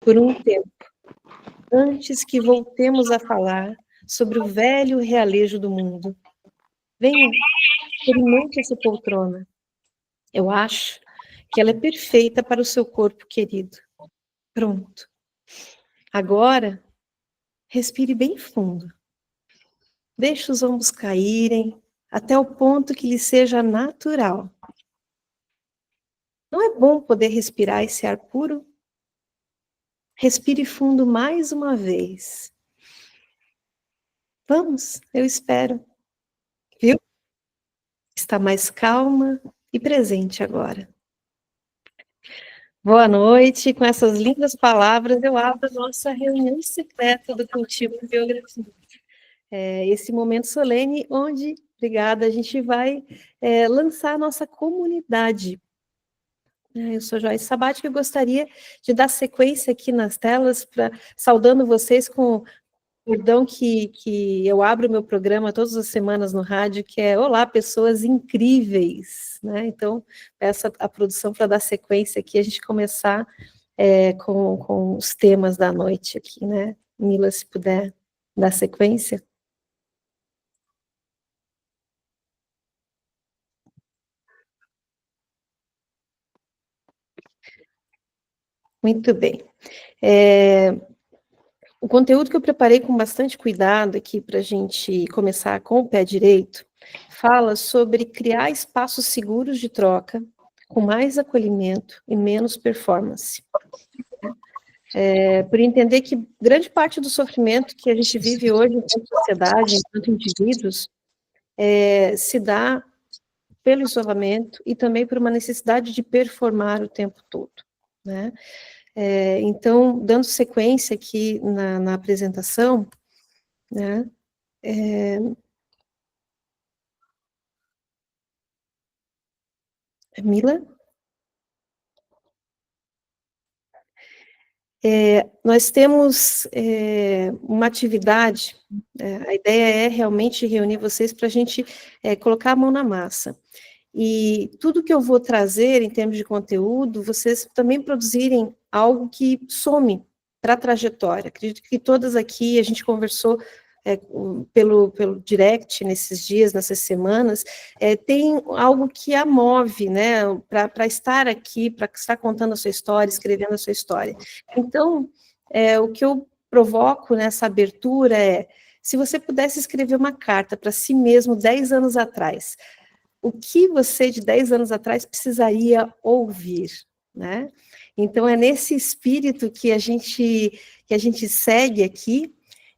por um tempo, antes que voltemos a falar sobre o velho realejo do mundo. Venha, experimente essa poltrona. Eu acho que ela é perfeita para o seu corpo querido. Pronto. Agora, respire bem fundo. Deixe os ombros caírem até o ponto que lhe seja natural. Não é bom poder respirar esse ar puro? Respire fundo mais uma vez. Vamos, eu espero. Viu? Está mais calma e presente agora. Boa noite. Com essas lindas palavras, eu abro a nossa reunião secreta do Cultivo de Biografia. Esse momento solene onde, obrigada, a gente vai lançar a nossa comunidade. Eu sou Joyce Sabati, eu gostaria de dar sequência aqui nas telas, saudando vocês com o perdão que eu abro o meu programa todas as semanas no rádio, que é Olá, pessoas incríveis, né? Então, peço a produção para dar sequência aqui, a gente começar com os temas da noite aqui, né? Mila, se puder dar sequência. Muito bem. O conteúdo que eu preparei com bastante cuidado aqui para a gente começar com o pé direito, fala sobre criar espaços seguros de troca, com mais acolhimento e menos performance. Por entender que grande parte do sofrimento que a gente vive hoje enquanto sociedade, enquanto indivíduos, se dá pelo isolamento e também por uma necessidade de performar o tempo todo, né? Então, dando sequência aqui na apresentação, né? Mila? Nós temos uma atividade, a ideia é realmente reunir vocês para a gente colocar a mão na massa. E tudo que eu vou trazer em termos de conteúdo, vocês também produzirem algo que some para a trajetória. Acredito que todas aqui, a gente conversou pelo direct nesses dias, nessas semanas, tem algo que a move, né, para estar aqui, para estar contando a sua história, escrevendo a sua história. Então, o que eu provoco nessa abertura se você pudesse escrever uma carta para si mesmo 10 anos atrás, o que você de 10 anos atrás precisaria ouvir, né? Então, é nesse espírito que a gente segue aqui,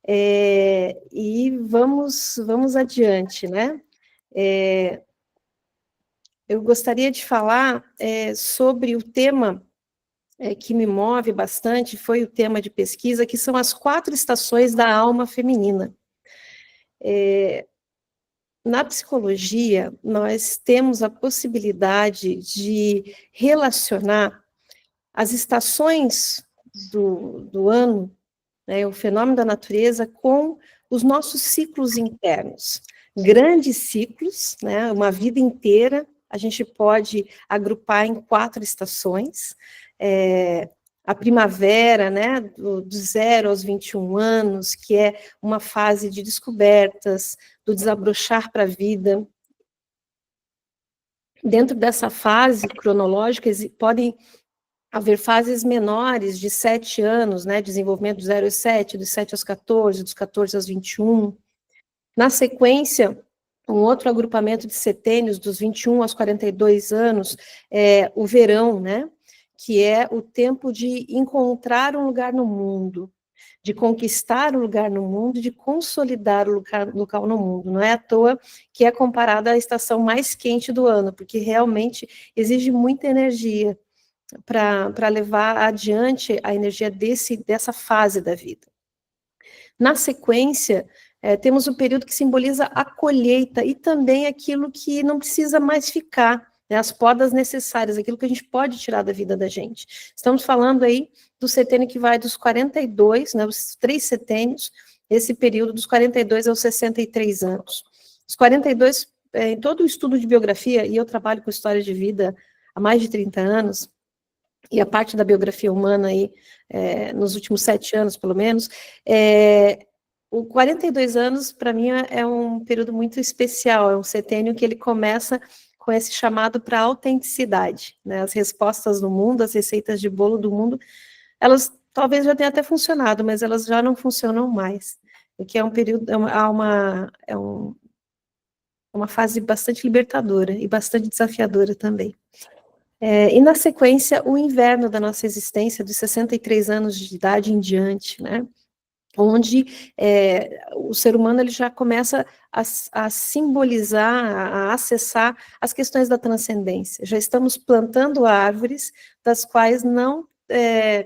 e vamos adiante, né? Eu gostaria de falar sobre o tema que me move bastante, foi o tema de pesquisa, que são as 4 estações da alma feminina. Na psicologia, nós temos a possibilidade de relacionar as estações do ano, né, o fenômeno da natureza, com os nossos ciclos internos. Grandes ciclos, né, uma vida inteira, a gente pode agrupar em 4 estações. A primavera, né, do 0 aos 21 anos, que é uma fase de descobertas, do desabrochar para a vida. Dentro dessa fase cronológica, podem haver fases menores de 7 anos, né, desenvolvimento do 0 aos 7, dos 7 aos 14, dos 14 aos 21. Na sequência, um outro agrupamento de setênios, dos 21 aos 42 anos, o verão, né, que é o tempo de encontrar um lugar no mundo, de conquistar um lugar no mundo, de consolidar o local no mundo. Não é à toa que é comparada à estação mais quente do ano, porque realmente exige muita energia para levar adiante a energia dessa fase da vida. Na sequência, temos o período que simboliza a colheita e também aquilo que não precisa mais ficar, né, as podas necessárias, aquilo que a gente pode tirar da vida da gente. Estamos falando aí do setênio que vai dos 42, né, os 3 setênios, esse período dos 42 aos 63 anos. Os 42, em todo o estudo de biografia, e eu trabalho com história de vida há mais de 30 anos, e a parte da biografia humana aí, nos últimos 7 anos, pelo menos, o 42 anos, para mim, é um período muito especial, é um setênio que ele começa com esse chamado para autenticidade, né? As respostas do mundo, as receitas de bolo do mundo, elas talvez já tenham até funcionado, mas elas já não funcionam mais, o que é um período, uma fase bastante libertadora e bastante desafiadora também. E na sequência, o inverno da nossa existência, dos 63 anos de idade em diante, né? Onde o ser humano ele já começa a simbolizar, a acessar as questões da transcendência. Já estamos plantando árvores das quais não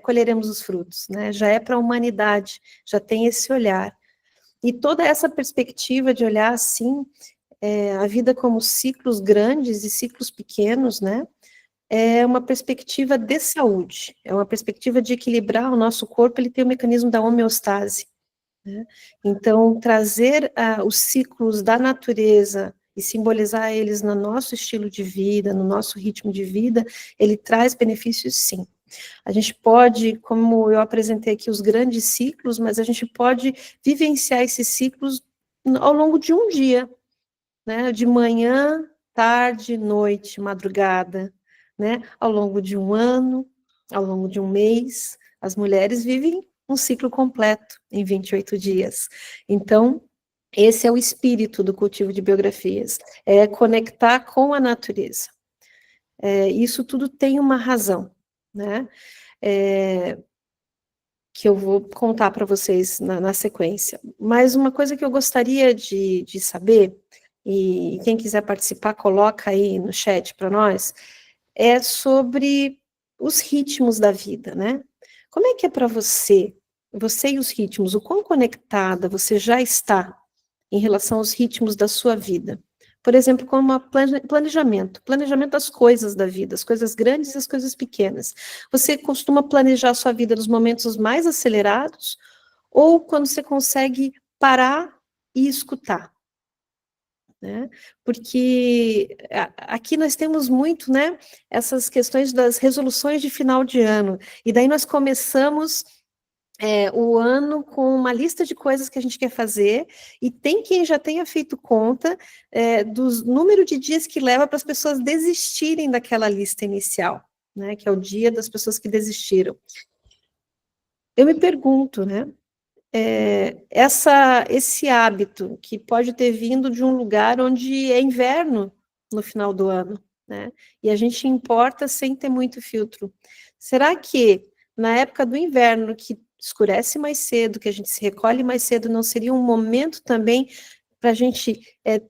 colheremos os frutos, né? Já é para a humanidade, já tem esse olhar. E toda essa perspectiva de olhar assim, a vida como ciclos grandes e ciclos pequenos, né? É uma perspectiva de saúde, é uma perspectiva de equilibrar o nosso corpo, ele tem o mecanismo da homeostase, né? Então, trazer os ciclos da natureza e simbolizar eles no nosso estilo de vida, no nosso ritmo de vida, ele traz benefícios, sim. A gente pode, como eu apresentei aqui, os grandes ciclos, mas a gente pode vivenciar esses ciclos ao longo de um dia, né? De manhã, tarde, noite, madrugada, né? Ao longo de um ano, ao longo de um mês, as mulheres vivem um ciclo completo em 28 dias. Então, esse é o espírito do cultivo de biografias, é conectar com a natureza. Isso tudo tem uma razão, né? Que eu vou contar para vocês na sequência. Mas uma coisa que eu gostaria de saber, e quem quiser participar, coloca aí no chat para nós, é sobre os ritmos da vida, né? Como é que é para você e os ritmos, o quão conectada você já está em relação aos ritmos da sua vida? Por exemplo, como planejamento das coisas da vida, as coisas grandes e as coisas pequenas. Você costuma planejar a sua vida nos momentos mais acelerados ou quando você consegue parar e escutar? Né? Porque aqui nós temos muito, né, essas questões das resoluções de final de ano, e daí nós começamos o ano com uma lista de coisas que a gente quer fazer, e tem quem já tenha feito conta do número de dias que leva para as pessoas desistirem daquela lista inicial, né, que é o dia das pessoas que desistiram. Eu me pergunto, né, esse hábito que pode ter vindo de um lugar onde é inverno no final do ano, né, e a gente importa sem ter muito filtro. Será que na época do inverno, que escurece mais cedo, que a gente se recolhe mais cedo, não seria um momento também para a gente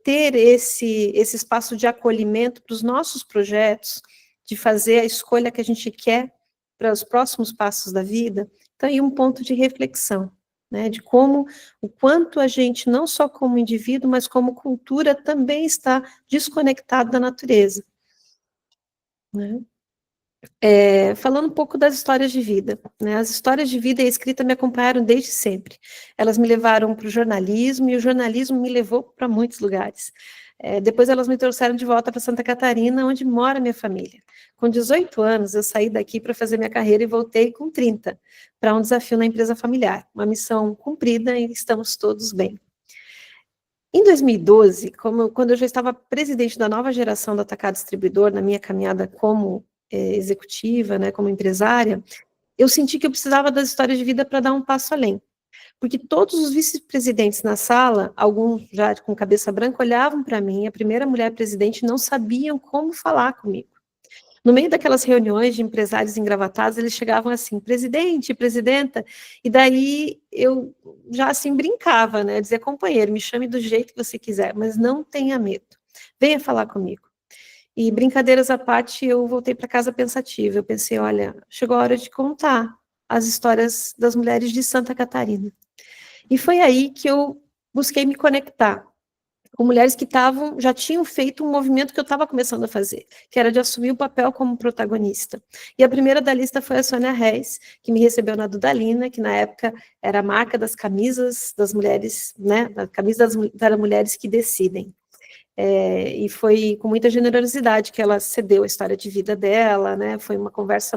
ter esse espaço de acolhimento para os nossos projetos, de fazer a escolha que a gente quer para os próximos passos da vida? Então, aí um ponto de reflexão, né, de como, o quanto a gente, não só como indivíduo, mas como cultura, também está desconectado da natureza, né? Falando um pouco das histórias de vida, né? As histórias de vida e a escrita me acompanharam desde sempre. Elas me levaram para o jornalismo, e o jornalismo me levou para muitos lugares. Depois elas me trouxeram de volta para Santa Catarina, onde mora minha família. Com 18 anos, eu saí daqui para fazer minha carreira e voltei com 30, para um desafio na empresa familiar. Uma missão cumprida e estamos todos bem. Em 2012, quando eu já estava presidente da nova geração do Atacado Distribuidor, na minha caminhada como executiva, né, como empresária, eu senti que eu precisava das histórias de vida para dar um passo além. Porque todos os vice-presidentes na sala, alguns já com cabeça branca, olhavam para mim, a primeira mulher presidente, não sabiam como falar comigo. No meio daquelas reuniões de empresários engravatados, eles chegavam assim, presidente, presidenta, e daí eu já assim brincava, né, dizia, companheiro, me chame do jeito que você quiser, mas não tenha medo, venha falar comigo. E brincadeiras à parte, eu voltei para casa pensativa, eu pensei, olha, chegou a hora de contar as histórias das mulheres de Santa Catarina. E foi aí que eu busquei me conectar com mulheres que já tinham feito um movimento que eu estava começando a fazer, que era de assumir o papel como protagonista. E a primeira da lista foi a Sônia Reis, que me recebeu na Dudalina, que na época era a marca das camisas das mulheres, né, a camisa das mulheres que decidem. e foi com muita generosidade que ela cedeu a história de vida dela, né, foi uma conversa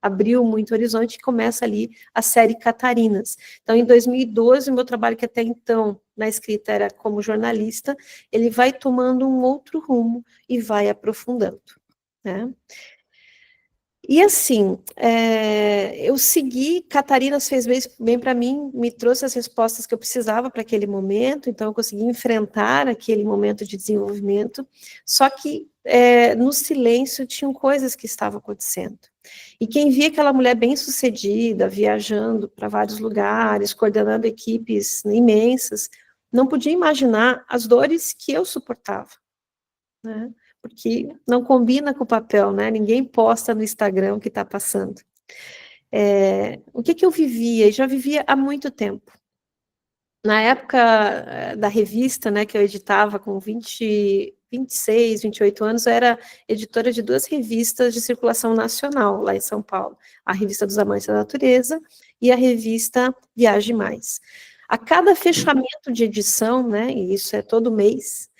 abriu muito horizonte, e começa ali a série Catarinas. Então, em 2012, o meu trabalho, que até então, na escrita, era como jornalista, ele vai tomando um outro rumo e vai aprofundando, né. E assim, eu segui, Catarinas fez bem para mim, me trouxe as respostas que eu precisava para aquele momento, então eu consegui enfrentar aquele momento de desenvolvimento, só que no silêncio tinham coisas que estavam acontecendo. E quem via aquela mulher bem-sucedida, viajando para vários lugares, coordenando equipes imensas, não podia imaginar as dores que eu suportava, né? Porque não combina com o papel, né? Ninguém posta no Instagram o que está passando. O que eu vivia? E já vivia há muito tempo. Na época da revista, né, que eu editava com 26, 28 anos, eu era editora de 2 revistas de circulação nacional, lá em São Paulo. A Revista dos Amantes da Natureza e a revista Viaje Mais. A cada fechamento de edição, né, e isso é todo mês,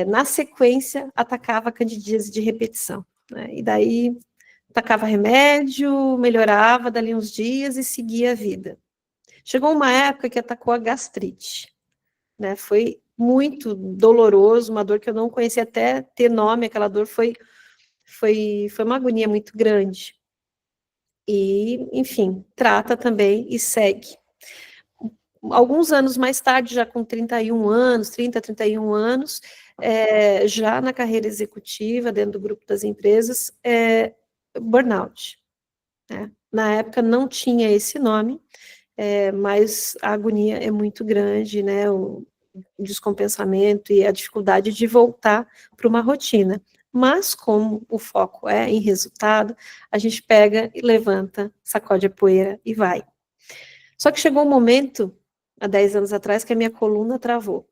na sequência, atacava candidíase de repetição, né? E daí, atacava remédio, melhorava dali uns dias e seguia a vida. Chegou uma época que atacou a gastrite, né? Foi muito doloroso, uma dor que eu não conhecia até ter nome, aquela dor foi uma agonia muito grande. E, enfim, trata também e segue. Alguns anos mais tarde, já com 31 anos, 30, 31 anos, já na carreira executiva, dentro do grupo das empresas, burnout, né? Na época não tinha esse nome, mas a agonia é muito grande, né? O descompensamento e a dificuldade de voltar para uma rotina. Mas, como o foco é em resultado, a gente pega e levanta, sacode a poeira e vai. Só que chegou um momento, há 10 anos atrás, que a minha coluna travou.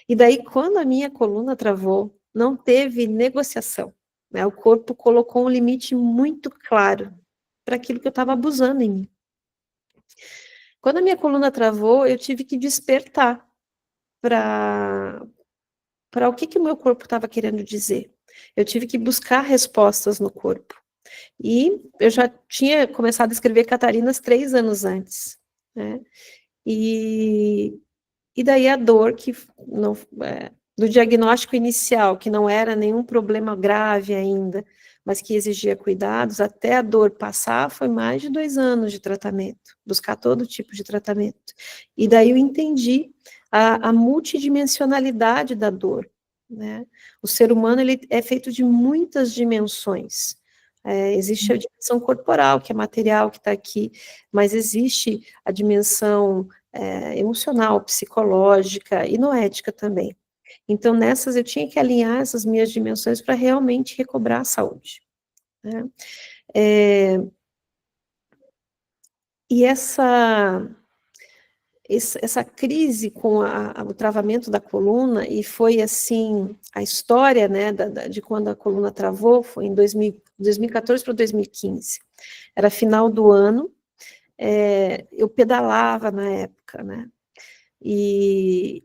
E daí, quando a minha coluna travou, não teve negociação, né? O corpo colocou um limite muito claro para aquilo que eu estava abusando em mim. Quando a minha coluna travou, eu tive que despertar para o que o meu corpo estava querendo dizer. Eu tive que buscar respostas no corpo. E eu já tinha começado a escrever Catarinas 3 anos antes, né? E daí a dor que não, do diagnóstico inicial, que não era nenhum problema grave ainda, mas que exigia cuidados, até a dor passar, foi mais de 2 anos de tratamento, buscar todo tipo de tratamento. E daí eu entendi a multidimensionalidade da dor, né? O ser humano, ele é feito de muitas dimensões. Existe a dimensão corporal, que é material, que está aqui, mas existe a dimensão emocional, psicológica e noética também. Então, nessas, eu tinha que alinhar essas minhas dimensões para realmente recobrar a saúde, né? E essa crise com o travamento da coluna, e foi assim, a história, né, de quando a coluna travou, foi em 2014 para 2015. Era final do ano, eu pedalava na época, né? E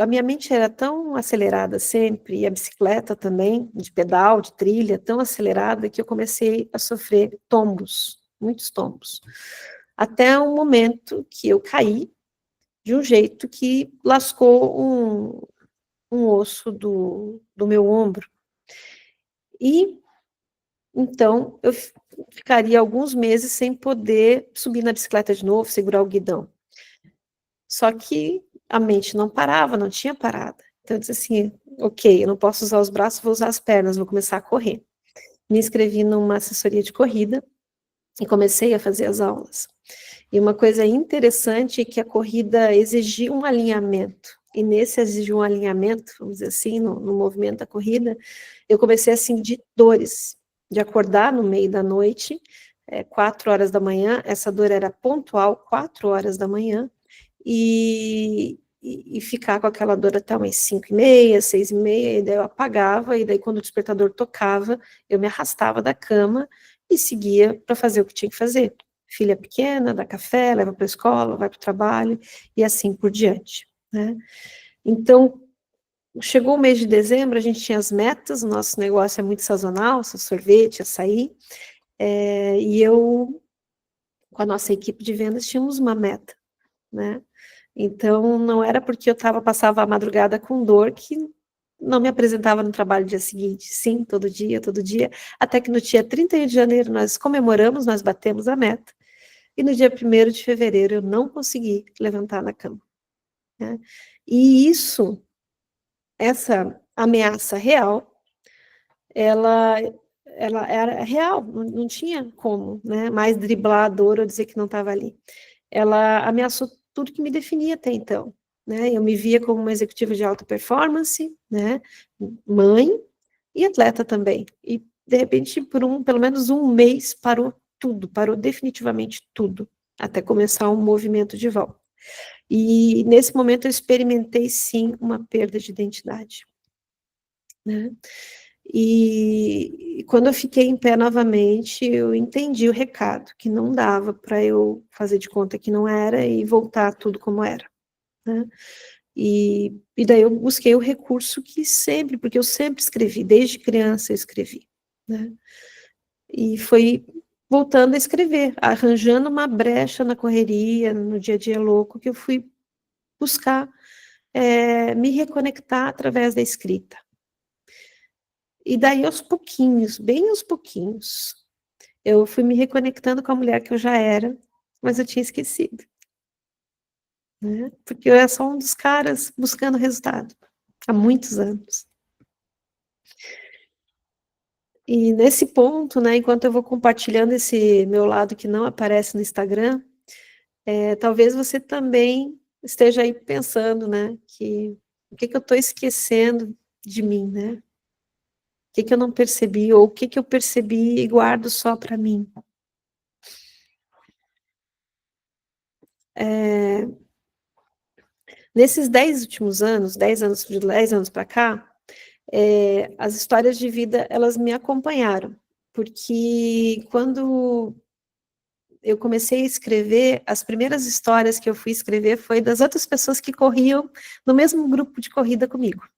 a minha mente era tão acelerada sempre, e a bicicleta também, de pedal, de trilha, tão acelerada, que eu comecei a sofrer tombos, muitos tombos. Até um momento que eu caí, de um jeito que lascou um osso do meu ombro. E, então, eu ficaria alguns meses sem poder subir na bicicleta de novo, segurar o guidão. Só que a mente não parava, não tinha parada. Então, eu disse assim, ok, eu não posso usar os braços, vou usar as pernas, vou começar a correr. Me inscrevi numa assessoria de corrida e comecei a fazer as aulas. E uma coisa interessante é que a corrida exigia um alinhamento. E nesse exigiu um alinhamento, vamos dizer assim, no movimento da corrida, eu comecei a sentir dores, de acordar no meio da noite, 4 horas da manhã, essa dor era pontual, 4 horas da manhã, e ficar com aquela dor até umas 5h30, 6h30, e daí eu apagava, e daí quando o despertador tocava, eu me arrastava da cama e seguia para fazer o que tinha que fazer. Filha pequena, dá café, leva para a escola, vai para o trabalho, e assim por diante, né? Então, chegou o mês de dezembro, a gente tinha as metas, o nosso negócio é muito sazonal, sorvete, açaí, e eu, com a nossa equipe de vendas, tínhamos uma meta, né? Então, não era porque passava a madrugada com dor que não me apresentava no trabalho no dia seguinte. Sim, todo dia, até que no dia 31 de janeiro nós comemoramos, nós batemos a meta, e no dia 1º de fevereiro eu não consegui levantar na cama, né? E essa ameaça real, ela, ela era real, não tinha como, né, mais driblar a dor ou dizer que não estava ali. Ela ameaçou tudo que me definia até então, né, eu me via como uma executiva de alta performance, né, mãe e atleta também, e de repente, pelo menos um mês, parou tudo, parou definitivamente tudo, até começar um movimento de volta. E nesse momento eu experimentei sim uma perda de identidade, né? E quando eu fiquei em pé novamente, eu entendi o recado, que não dava para eu fazer de conta que não era e voltar tudo como era, né? E daí eu busquei o recurso que sempre, porque eu sempre escrevi, desde criança eu escrevi, né? E foi voltando a escrever, arranjando uma brecha na correria, no dia a dia louco, que eu fui buscar me reconectar através da escrita. E daí, aos pouquinhos, bem aos pouquinhos, eu fui me reconectando com a mulher que eu já era, mas eu tinha esquecido, né? Porque eu era só um dos caras buscando resultado, há muitos anos. E nesse ponto, né, enquanto eu vou compartilhando esse meu lado que não aparece no Instagram, talvez você também esteja aí pensando, né, que o que eu estou esquecendo de mim, né? O que eu não percebi, ou o que eu percebi e guardo só para mim. Nesses 10 últimos anos, 10 anos para cá, as histórias de vida, elas me acompanharam, porque quando eu comecei a escrever, as primeiras histórias que eu fui escrever foi das outras pessoas que corriam no mesmo grupo de corrida comigo,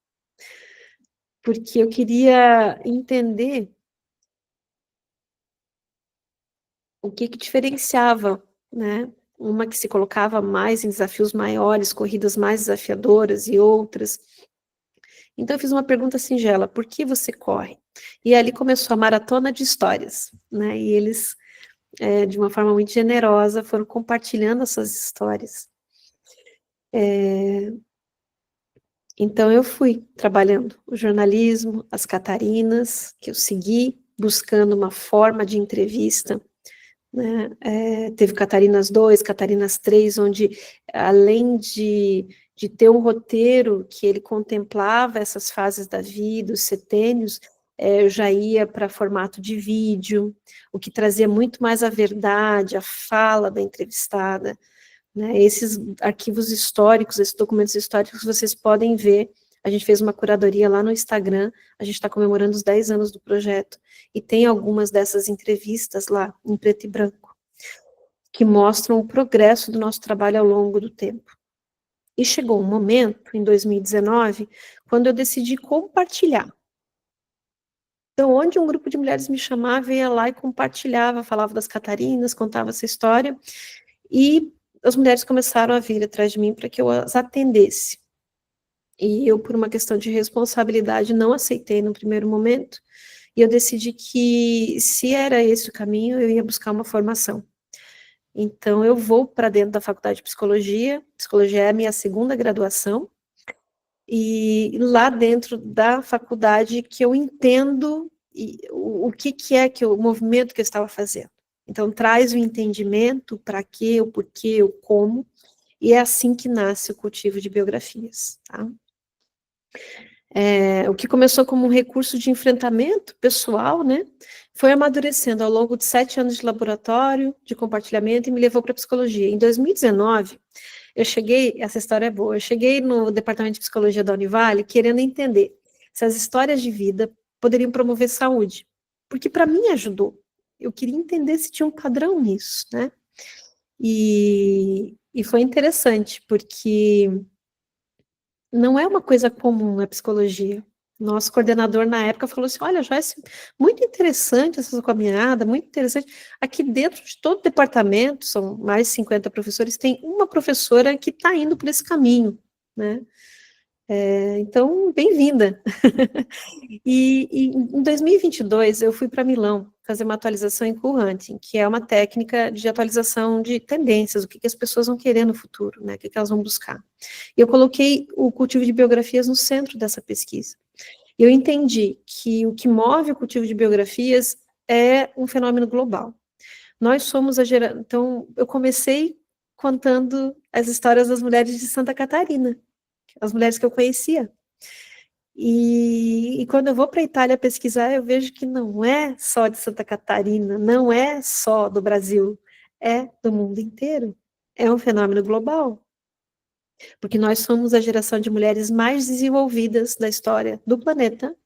porque eu queria entender o que diferenciava, né? Uma que se colocava mais em desafios maiores, corridas mais desafiadoras e outras. Então eu fiz uma pergunta singela: por que você corre? E ali começou a maratona de histórias, né? E eles, de uma forma muito generosa, foram compartilhando as suas histórias. Então eu fui trabalhando o jornalismo, as Catarinas, que eu segui, buscando uma forma de entrevista, né? Teve Catarinas 2, Catarinas 3, onde, além de ter um roteiro que ele contemplava essas fases da vida, os setênios, eu já ia para formato de vídeo, o que trazia muito mais a verdade, a fala da entrevistada, né? Esses arquivos históricos, esses documentos históricos, vocês podem ver. A gente fez uma curadoria lá no Instagram, a gente está comemorando os 10 anos do projeto, e tem algumas dessas entrevistas lá, em preto e branco, que mostram o progresso do nosso trabalho ao longo do tempo. E chegou um momento, em 2019, quando eu decidi compartilhar. Então, onde um grupo de mulheres me chamava, eu ia lá e compartilhava, falava das Catarinas, contava essa história, e as mulheres começaram a vir atrás de mim para que eu as atendesse. E eu, por uma questão de responsabilidade, não aceitei no primeiro momento, e eu decidi que, se era esse o caminho, eu ia buscar uma formação. Então, eu vou para dentro da faculdade de psicologia é a minha segunda graduação, e lá dentro da faculdade que eu entendo o que é que o movimento que eu estava fazendo. Então, traz o entendimento, para quê, o porquê, o como, e é assim que nasce o cultivo de biografias, tá? O que começou como um recurso de enfrentamento pessoal, né, foi amadurecendo ao longo de 7 anos de laboratório, de compartilhamento, e me levou para a psicologia. Em 2019, essa história é boa, eu cheguei no departamento de psicologia da Univale querendo entender se as histórias de vida poderiam promover saúde, porque para mim ajudou. Eu queria entender se tinha um padrão nisso, né? E foi interessante, porque não é uma coisa comum na psicologia. Nosso coordenador na época falou assim, olha, Joyce, muito interessante essa sua caminhada, muito interessante. Aqui dentro de todo o departamento, são mais de 50 professores, tem uma professora que está indo por esse caminho, né? Então, bem-vinda. E em 2022, eu fui para Milão fazer uma atualização em Q-Hunting, que é uma técnica de atualização de tendências, o que as pessoas vão querer no futuro, né, o que elas vão buscar. E eu coloquei o cultivo de biografias no centro dessa pesquisa. E eu entendi que o que move o cultivo de biografias é um fenômeno global. Nós somos a geração... Então, eu comecei contando as histórias das mulheres de Santa Catarina, as mulheres que eu conhecia. E quando eu vou para a Itália pesquisar, eu vejo que não é só de Santa Catarina, não é só do Brasil, é do mundo inteiro. É um fenômeno global, porque nós somos a geração de mulheres mais desenvolvidas da história do planeta,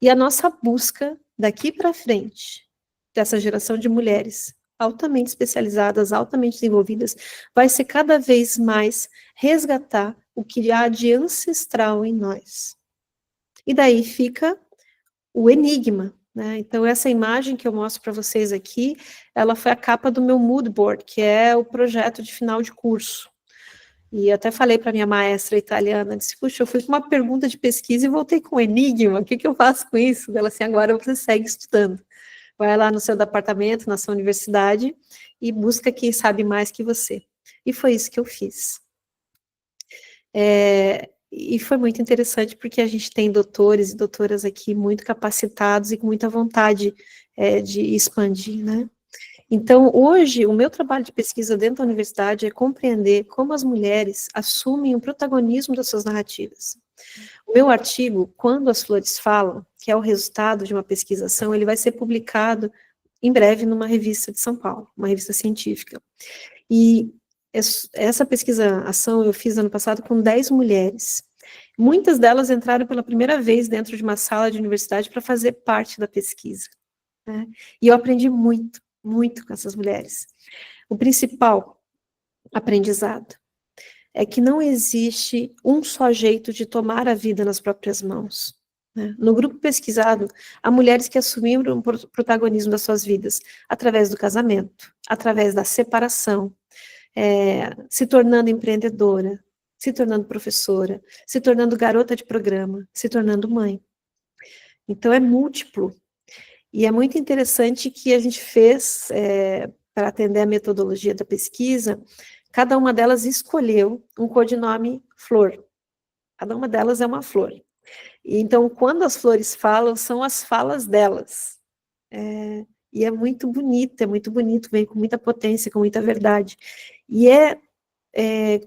e a nossa busca daqui para frente, dessa geração de mulheres altamente especializadas, altamente desenvolvidas, vai ser cada vez mais resgatar o que há de ancestral em nós. E daí fica o enigma, né? Então, essa imagem que eu mostro para vocês aqui, ela foi a capa do meu mood board, que é o projeto de final de curso. E eu até falei para minha maestra italiana, disse, puxa, eu fui com uma pergunta de pesquisa e voltei com um enigma, o que eu faço com isso? Ela assim, agora você segue estudando. Vai lá no seu departamento, na sua universidade, e busca quem sabe mais que você. E foi isso que eu fiz. E foi muito interessante, porque a gente tem doutores e doutoras aqui muito capacitados e com muita vontade de expandir, né? Então, hoje, o meu trabalho de pesquisa dentro da universidade é compreender como as mulheres assumem o protagonismo das suas narrativas. O meu artigo, Quando as Flores Falam, que é o resultado de uma pesquisação, ele vai ser publicado em breve numa revista de São Paulo, uma revista científica. E essa pesquisa-ação eu fiz ano passado com 10 mulheres. Muitas delas entraram pela primeira vez dentro de uma sala de universidade para fazer parte da pesquisa, né? E eu aprendi muito, muito com essas mulheres. O principal aprendizado é que não existe um só jeito de tomar a vida nas próprias mãos, né? No grupo pesquisado, há mulheres que assumiram o protagonismo das suas vidas através do casamento, através da separação, se tornando empreendedora, se tornando professora, se tornando garota de programa, se tornando mãe. Então, é múltiplo. E é muito interessante que a gente fez, para atender a metodologia da pesquisa, cada uma delas escolheu um codinome flor. Cada uma delas é uma flor. E, então, quando as flores falam, são as falas delas. E é muito bonito, vem com muita potência, com muita verdade. E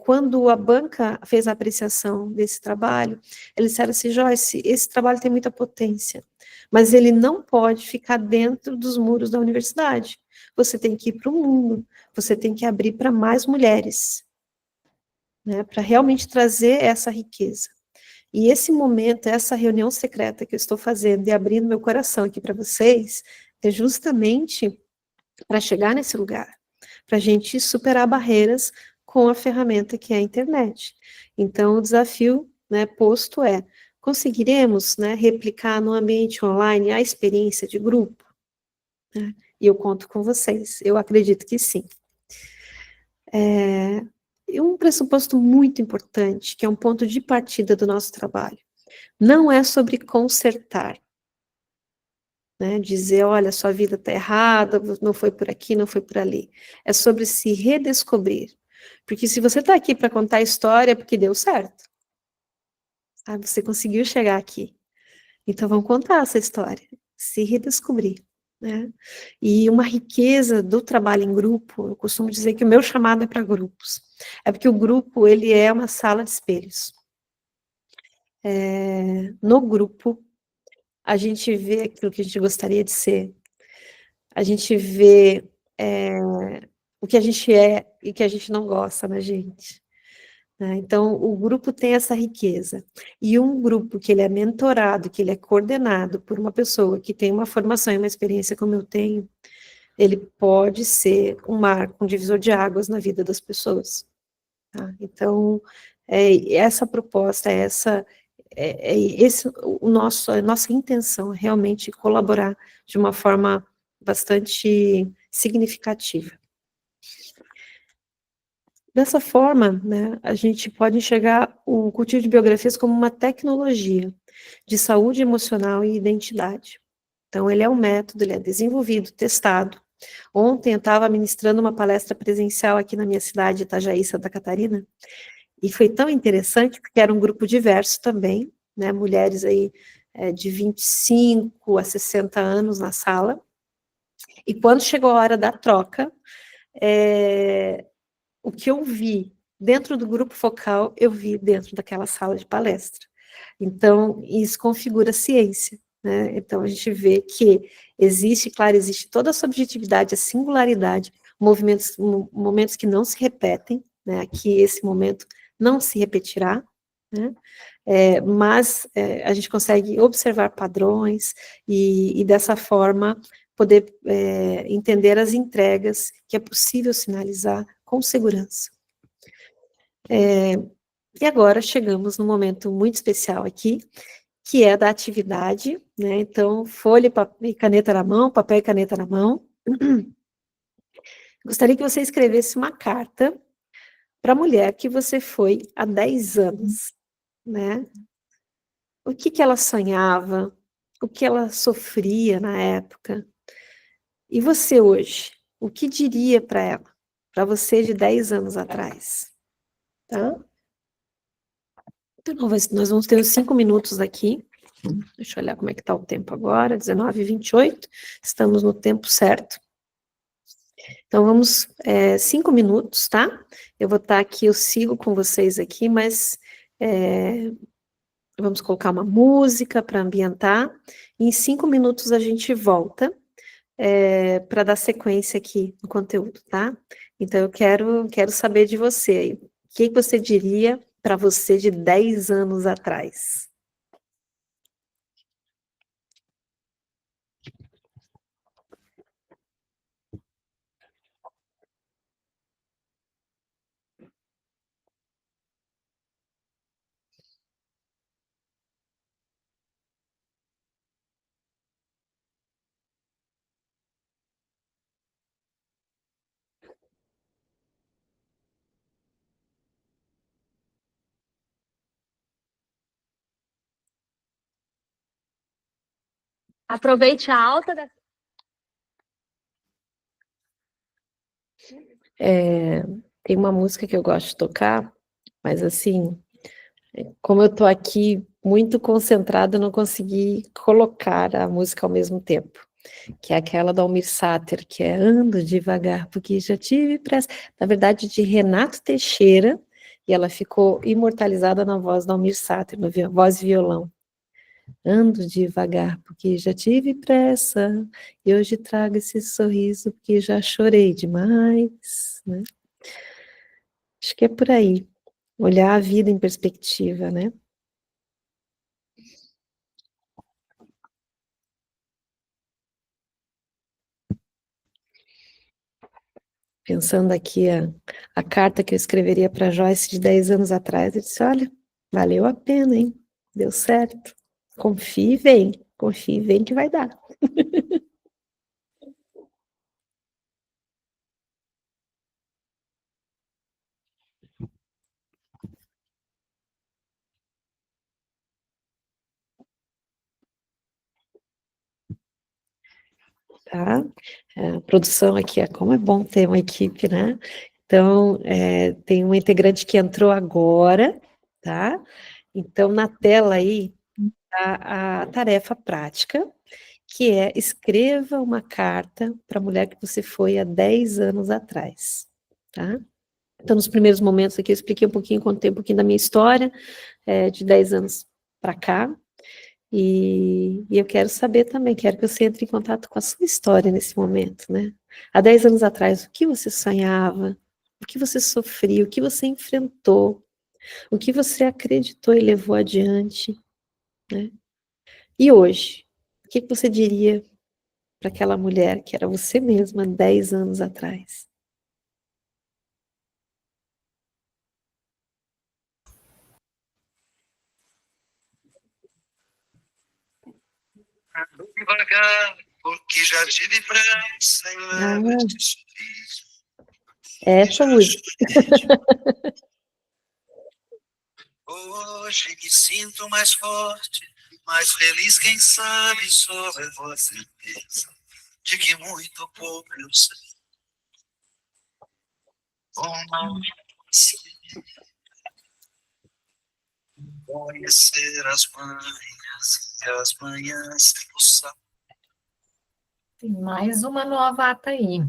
quando a banca fez a apreciação desse trabalho, eles disseram assim, Joyce, esse trabalho tem muita potência, mas ele não pode ficar dentro dos muros da universidade. Você tem que ir para o mundo, você tem que abrir para mais mulheres, né, para realmente trazer essa riqueza. E esse momento, essa reunião secreta que eu estou fazendo e abrindo meu coração aqui para vocês, é justamente para chegar nesse lugar, para a gente superar barreiras com a ferramenta que é a internet. Então, o desafio, né, posto conseguiremos, né, replicar no ambiente online a experiência de grupo? Né? E eu conto com vocês, eu acredito que sim. E um pressuposto muito importante, que é um ponto de partida do nosso trabalho, não é sobre consertar, né, dizer, olha, sua vida está errada, não foi por aqui, não foi por ali. É sobre se redescobrir. Porque se você está aqui para contar a história, é porque deu certo. Sabe? Você conseguiu chegar aqui. Então, vamos contar essa história. Se redescobrir. Né? E uma riqueza do trabalho em grupo, eu costumo dizer que o meu chamado é para grupos. É porque o grupo, ele é uma sala de espelhos. No grupo, a gente vê aquilo que a gente gostaria de ser. A gente vê o que a gente é e que a gente não gosta na gente. Né? Então, o grupo tem essa riqueza. E um grupo que ele é mentorado, que ele é coordenado por uma pessoa que tem uma formação e uma experiência como eu tenho, ele pode ser um marco, um divisor de águas na vida das pessoas. Tá? Então, essa proposta, esse a nossa intenção é realmente colaborar de uma forma bastante significativa. Dessa forma, né, a gente pode enxergar o cultivo de biografias como uma tecnologia de saúde emocional e identidade. Então, ele é um método, ele é desenvolvido, testado. Ontem eu estava ministrando uma palestra presencial aqui na minha cidade, Itajaí, Santa Catarina, e foi tão interessante, porque era um grupo diverso também, né, mulheres aí de 25 a 60 anos na sala, e quando chegou a hora da troca, o que eu vi dentro do grupo focal, eu vi dentro daquela sala de palestra. Então, isso configura a ciência, né? Então, a gente vê que existe, claro, existe toda a subjetividade, a singularidade, momentos que não se repetem, né? Aqui, esse momento não se repetirá, né? Mas a gente consegue observar padrões e dessa forma, poder entender as entregas que é possível sinalizar com segurança. E agora chegamos num momento muito especial aqui, que é da atividade, né? Então, folha e caneta na mão, papel e caneta na mão. Gostaria que você escrevesse uma carta para a mulher que você foi há 10 anos, né? O que ela sonhava, o que ela sofria na época. E você hoje, o que diria para ela? Para você de 10 anos atrás, tá? Então, nós vamos ter uns 5 minutos aqui. Deixa eu olhar como é que está o tempo agora, 19h28, estamos no tempo certo. Então, vamos, 5 minutos, tá? Eu vou estar aqui, eu sigo com vocês aqui, mas vamos colocar uma música para ambientar, e em 5 minutos a gente volta para dar sequência aqui no conteúdo, tá? Então, eu quero saber de você, o que você diria para você de 10 anos atrás? Aproveite a alta da... Tem uma música que eu gosto de tocar, mas assim, como eu estou aqui muito concentrada, eu não consegui colocar a música ao mesmo tempo, que é aquela do Almir Sater, que é Ando Devagar, porque já tive pressa, na verdade, de Renato Teixeira, e ela ficou imortalizada na voz do Almir Sater, no voz e violão. Ando devagar, porque já tive pressa, e hoje trago esse sorriso, porque já chorei demais, né? Acho que é por aí, olhar a vida em perspectiva, né? Pensando aqui a carta que eu escreveria para Joyce de 10 anos atrás, eu disse, olha, valeu a pena, hein? Deu certo. Confie e vem que vai dar. Tá? A produção aqui, como é bom ter uma equipe, né? Então, tem uma integrante que entrou agora, tá? Então, na tela aí, tá a tarefa prática, que é escreva uma carta para a mulher que você foi há 10 anos atrás, tá? Então, nos primeiros momentos aqui, eu expliquei um pouquinho, contei um pouquinho da minha história, de 10 anos para cá, e eu quero saber também, quero que você entre em contato com a sua história nesse momento, né? Há 10 anos atrás, o que você sonhava? O que você sofreu? O que você enfrentou? O que você acreditou e levou adiante, né? E hoje, o que você diria para aquela mulher que era você mesma 10 anos atrás? Ando devagar, porque já tive pressa em levar-te sorriso. Essa música. Hoje me sinto mais forte, mais feliz, quem sabe só levou a certeza de que muito ou pouco eu sei. Como sei conhecer as manhas e as manhãs do sol. Tem mais uma novata aí.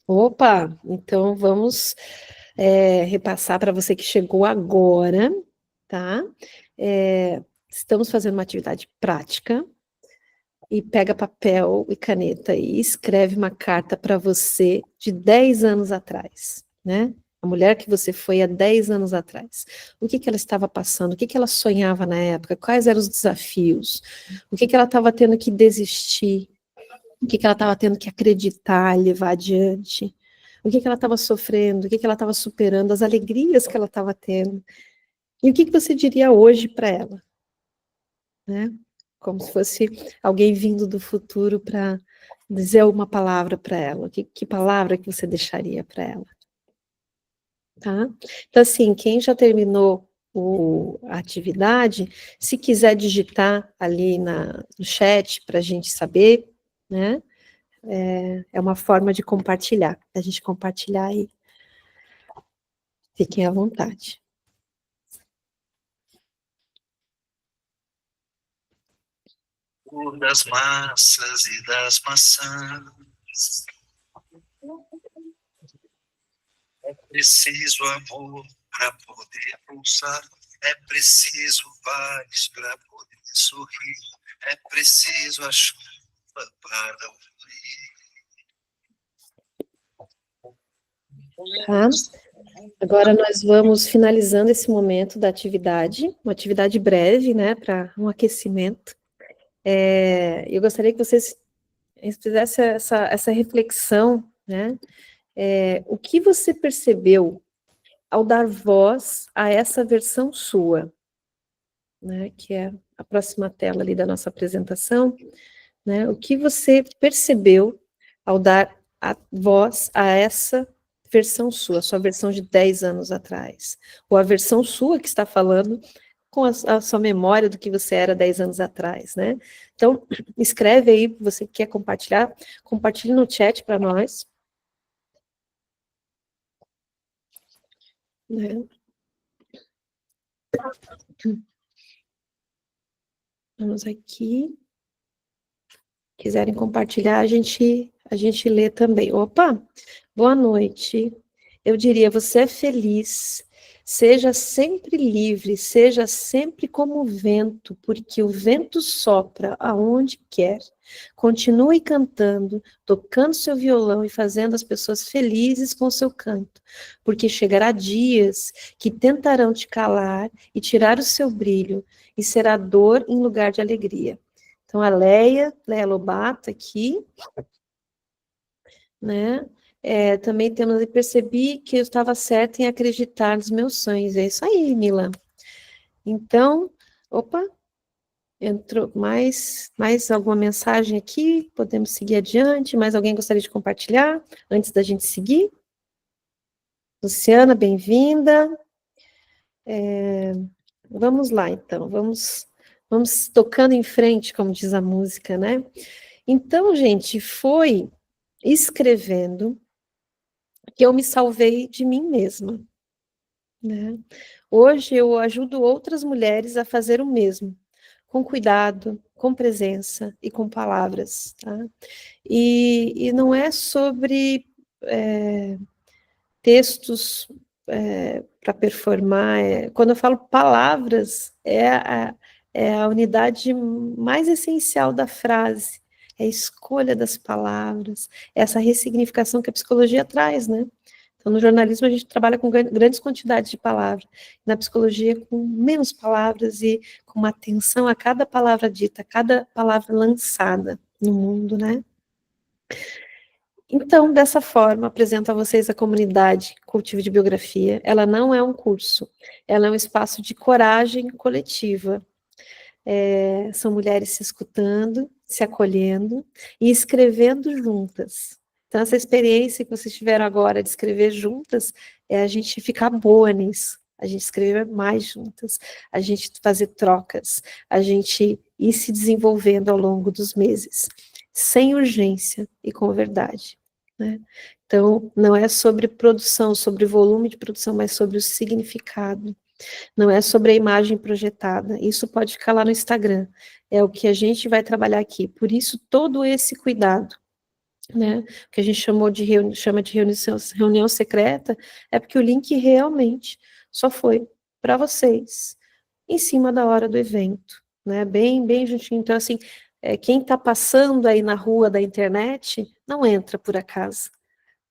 Opa, então vamos repassar para você que chegou agora, tá? Estamos fazendo uma atividade prática e pega papel e caneta e escreve uma carta para você de 10 anos atrás, né? A mulher que você foi há 10 anos atrás. O que ela estava passando? O que ela sonhava na época? Quais eram os desafios? O que ela estava tendo que desistir? O que ela estava tendo que acreditar, levar adiante? O que ela estava sofrendo? O que ela estava superando? As alegrias que ela estava tendo? E o que você diria hoje para ela? Né? Como se fosse alguém vindo do futuro para dizer alguma palavra para ela. Que palavra que você deixaria para ela? Tá? Então, assim, quem já terminou a atividade, se quiser digitar ali no chat para a gente saber, né? É uma forma de compartilhar, a gente compartilhar aí. Fiquem à vontade. Cor das massas e das maçãs. É preciso amor para poder pulsar. É preciso paz para poder sorrir. É preciso a chuva para Tá? Agora nós vamos finalizando esse momento da atividade, uma atividade breve, né, para um aquecimento. Eu gostaria que vocês fizessem essa reflexão, né? O que você percebeu ao dar voz a essa versão sua, né, que é a próxima tela ali da nossa apresentação, né? O que você percebeu ao dar a voz a essa versão sua versão de 10 anos atrás, ou a versão sua que está falando com a sua memória do que você era 10 anos atrás, né? Então, escreve aí, você quer compartilhar, compartilhe no chat para nós. Né? Vamos aqui. Quiserem compartilhar, a gente lê também. Opa, boa noite. Eu diria, você é feliz, seja sempre livre, seja sempre como o vento, porque o vento sopra aonde quer. Continue cantando, tocando seu violão e fazendo as pessoas felizes com seu canto, porque chegará dias que tentarão te calar e tirar o seu brilho, e será dor em lugar de alegria. Então, a Leia Lobato aqui, né? Também temos, percebi que eu estava certa em acreditar nos meus sonhos. É isso aí, Mila. Então, opa, entrou mais alguma mensagem aqui? Podemos seguir adiante? Mais alguém gostaria de compartilhar antes da gente seguir? Luciana, bem-vinda. Vamos lá, então, vamos tocando em frente, como diz a música, né? Então, gente, foi escrevendo que eu me salvei de mim mesma, né? Hoje eu ajudo outras mulheres a fazer o mesmo, com cuidado, com presença e com palavras, tá? E não é sobre textos para performar, quando eu falo palavras, é a unidade mais essencial da frase, é a escolha das palavras, essa ressignificação que a psicologia traz, né? Então, no jornalismo, a gente trabalha com grandes quantidades de palavras, na psicologia, com menos palavras e com uma atenção a cada palavra dita, a cada palavra lançada no mundo, né? Então, dessa forma, apresento a vocês a comunidade Cultivo de Biografia. Ela não é um curso, ela é um espaço de coragem coletiva. São mulheres se escutando, se acolhendo e escrevendo juntas. Então, essa experiência que vocês tiveram agora de escrever juntas, é a gente ficar boa nisso, a gente escrever mais juntas, a gente fazer trocas, a gente ir se desenvolvendo ao longo dos meses, sem urgência e com verdade, né? Então, não é sobre produção, sobre volume de produção, mas sobre o significado. Não é sobre a imagem projetada. Isso pode ficar lá no Instagram. É o que a gente vai trabalhar aqui. Por isso, todo esse cuidado, né? Que a gente chama de reunião secreta, é porque o link realmente só foi para vocês, em cima da hora do evento, né? Bem juntinho. Então, assim, quem está passando aí na rua da internet, não entra por acaso.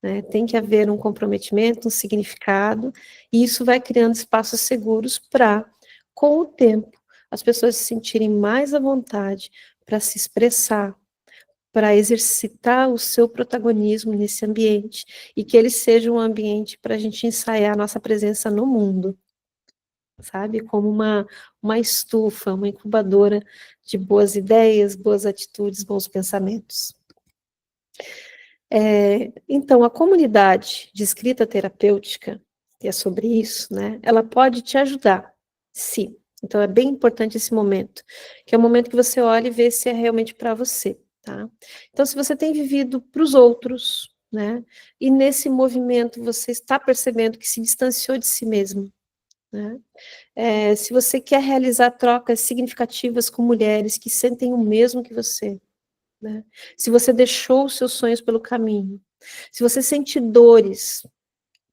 Né? Tem que haver um comprometimento, um significado, e isso vai criando espaços seguros para, com o tempo, as pessoas se sentirem mais à vontade para se expressar, para exercitar o seu protagonismo nesse ambiente, e que ele seja um ambiente para a gente ensaiar a nossa presença no mundo, sabe? Como uma estufa, uma incubadora de boas ideias, boas atitudes, bons pensamentos. Então, a comunidade de escrita terapêutica, que é sobre isso, né, ela pode te ajudar, sim. Então, é bem importante esse momento, que é o momento que você olha e vê se é realmente para você, tá? Então, se você tem vivido para os outros, né, e nesse movimento você está percebendo que se distanciou de si mesmo, né, se você quer realizar trocas significativas com mulheres que sentem o mesmo que você, né? Se você deixou os seus sonhos pelo caminho, se você sente dores,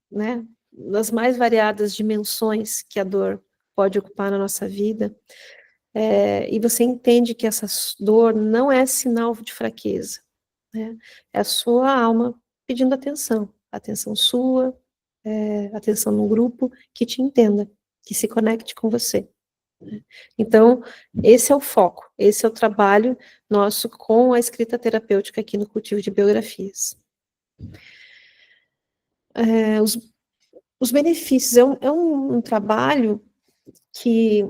né, nas mais variadas dimensões que a dor pode ocupar na nossa vida, e você entende que essa dor não é sinal de fraqueza, né, é a sua alma pedindo atenção, atenção sua, atenção no grupo que te entenda, que se conecte com você. Então, esse é o foco, esse é o trabalho nosso com a escrita terapêutica aqui no Cultivo de Biografias. Os benefícios, é um trabalho que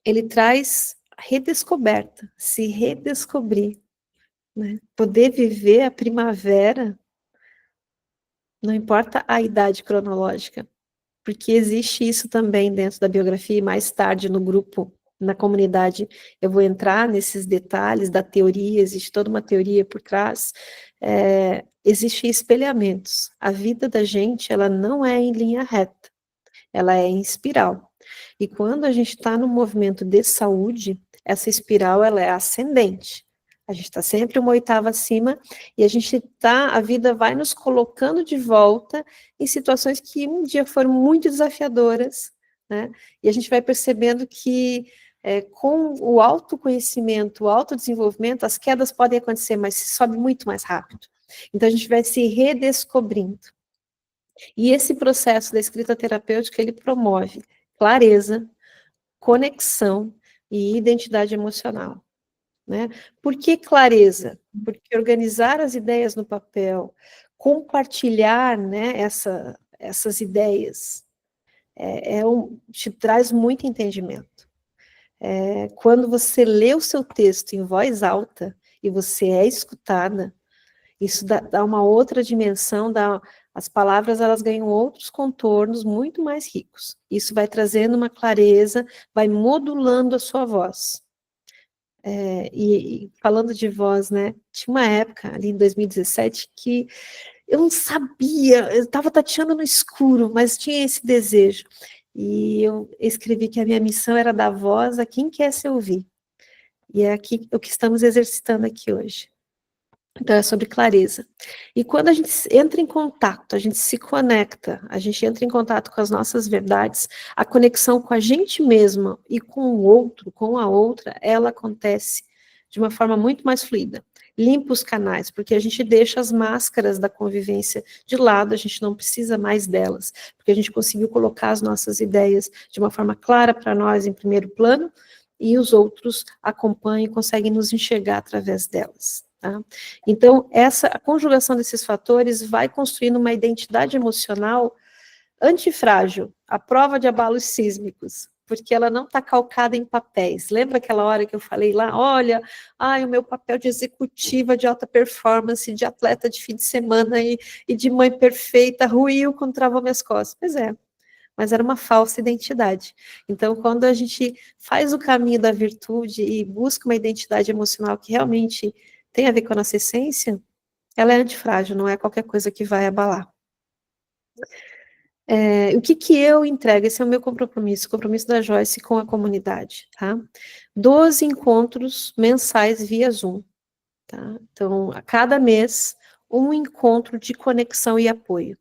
ele traz redescoberta, se redescobrir, né? Poder viver a primavera, não importa a idade cronológica, porque existe isso também dentro da biografia, e mais tarde no grupo, na comunidade, eu vou entrar nesses detalhes da teoria, existe toda uma teoria por trás, existem espelhamentos. A vida da gente, ela não é em linha reta, ela é em espiral. E quando a gente está no movimento de saúde, essa espiral, ela é ascendente. A gente está sempre uma oitava acima, e a vida vai nos colocando de volta em situações que um dia foram muito desafiadoras, né? E a gente vai percebendo que com o autoconhecimento, o autodesenvolvimento, as quedas podem acontecer, mas se sobe muito mais rápido. Então a gente vai se redescobrindo. E esse processo da escrita terapêutica, ele promove clareza, conexão e identidade emocional. Né? Por que clareza? Porque organizar as ideias no papel, compartilhar, né, essas ideias, te traz muito entendimento. Quando você lê o seu texto em voz alta e você é escutada, isso dá uma outra dimensão, as palavras elas ganham outros contornos muito mais ricos. Isso vai trazendo uma clareza, vai modulando a sua voz. E falando de voz, né, tinha uma época, ali em 2017, que eu não sabia, eu estava tateando no escuro, mas tinha esse desejo. E eu escrevi que a minha missão era dar voz a quem quer se ouvir. E é aqui o que estamos exercitando aqui hoje. Então, é sobre clareza. E quando a gente entra em contato, a gente se conecta, a gente entra em contato com as nossas verdades, a conexão com a gente mesma e com o outro, com a outra, ela acontece de uma forma muito mais fluida. Limpa os canais, porque a gente deixa as máscaras da convivência de lado, a gente não precisa mais delas, porque a gente conseguiu colocar as nossas ideias de uma forma clara para nós em primeiro plano, e os outros acompanham e conseguem nos enxergar através delas. Tá? Então, a conjugação desses fatores vai construindo uma identidade emocional antifrágil, à prova de abalos sísmicos, porque ela não está calcada em papéis. Lembra aquela hora que eu falei lá, olha, o meu papel de executiva de alta performance, de atleta de fim de semana e de mãe perfeita, ruiu quando travou minhas costas. Pois é, mas era uma falsa identidade. Então, quando a gente faz o caminho da virtude e busca uma identidade emocional que realmente tem a ver com a nossa essência, ela é antifrágil, não é qualquer coisa que vai abalar. O que eu entrego? Esse é o meu compromisso, o compromisso da Joyce com a comunidade, tá? 12 encontros mensais via Zoom, tá? Então, a cada mês, um encontro de conexão e apoio,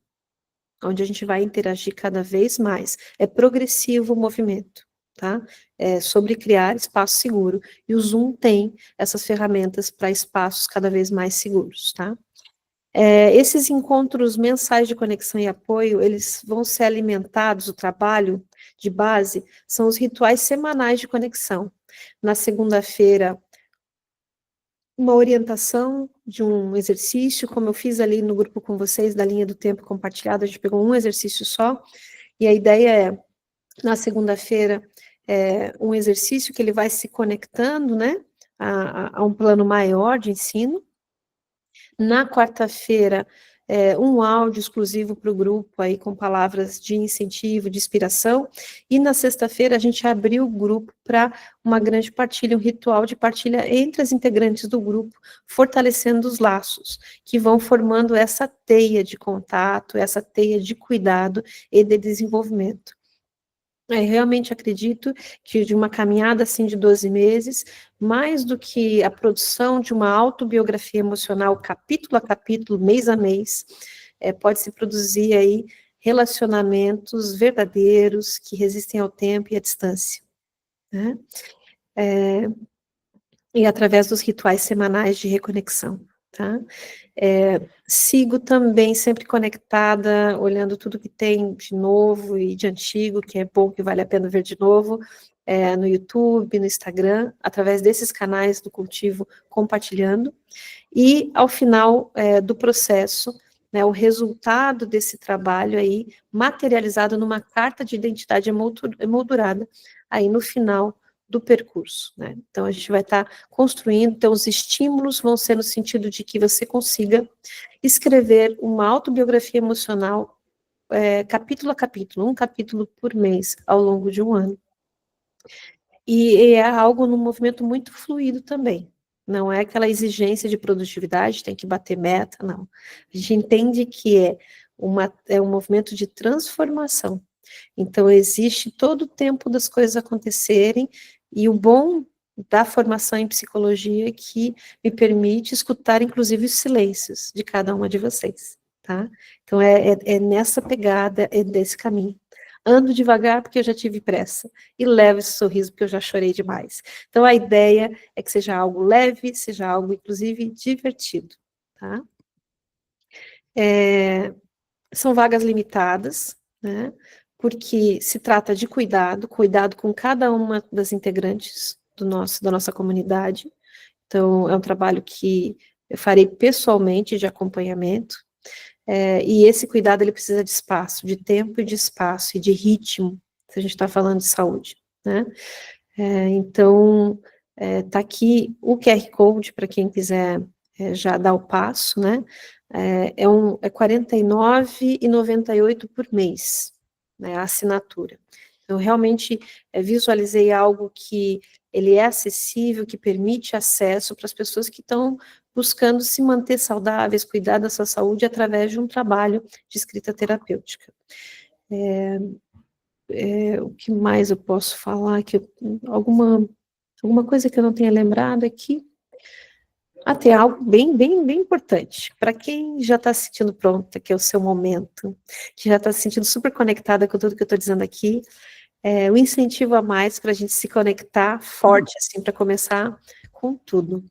onde a gente vai interagir cada vez mais. É progressivo o movimento, tá? É sobre criar espaço seguro. E o Zoom tem essas ferramentas para espaços cada vez mais seguros, tá? Esses encontros mensais de conexão e apoio, eles vão ser alimentados, o trabalho de base, são os rituais semanais de conexão. Na segunda-feira, uma orientação de um exercício, como eu fiz ali no grupo com vocês, da linha do tempo compartilhado, a gente pegou um exercício só, e a ideia é, na segunda-feira, um exercício que ele vai se conectando, né, a um plano maior de ensino. Na quarta-feira, um áudio exclusivo para o grupo, aí com palavras de incentivo, de inspiração, e na sexta-feira a gente abriu o grupo para uma grande partilha, um ritual de partilha entre as integrantes do grupo, fortalecendo os laços, que vão formando essa teia de contato, essa teia de cuidado e de desenvolvimento. Realmente acredito que de uma caminhada assim de 12 meses, mais do que a produção de uma autobiografia emocional, capítulo a capítulo, mês a mês, pode se produzir aí relacionamentos verdadeiros que resistem ao tempo e à distância, né? E através dos rituais semanais de reconexão, tá? Sigo também sempre conectada, olhando tudo que tem de novo e de antigo, que é bom, que vale a pena ver de novo, no YouTube, no Instagram, através desses canais do cultivo, compartilhando, e ao final do processo, né, o resultado desse trabalho aí, materializado numa carta de identidade emoldurada, aí no final do percurso, né? Então, a gente vai estar construindo, então os estímulos vão ser no sentido de que você consiga escrever uma autobiografia emocional, capítulo a capítulo, um capítulo por mês, ao longo de um ano. E é algo num movimento muito fluido também, não é aquela exigência de produtividade, tem que bater meta, não. A gente entende que é um movimento de transformação. Então, existe todo o tempo das coisas acontecerem, e o bom da formação em psicologia é que me permite escutar, inclusive, os silêncios de cada uma de vocês, tá? Então, é nessa pegada, é desse caminho. Ando devagar porque eu já tive pressa, e levo esse sorriso porque eu já chorei demais. Então, a ideia é que seja algo leve, seja algo, inclusive, divertido, tá? São vagas limitadas, né? Porque se trata de cuidado com cada uma das integrantes da nossa comunidade. Então, é um trabalho que eu farei pessoalmente de acompanhamento, e esse cuidado, ele precisa de espaço, de tempo e de espaço, e de ritmo, se a gente está falando de saúde, né? Então, tá aqui o QR Code, para quem quiser já dar o passo, né? É R$ 49,98 por mês, né, a assinatura. Eu realmente visualizei algo que ele é acessível, que permite acesso para as pessoas que estão buscando se manter saudáveis, cuidar da sua saúde através de um trabalho de escrita terapêutica. O que mais eu posso falar? Alguma coisa que eu não tenha lembrado aqui? Tem algo bem importante. Para quem já está se sentindo pronta, que é o seu momento, que já está se sentindo super conectada com tudo que eu estou dizendo aqui, o incentivo a mais para a gente se conectar forte, assim, para começar com tudo.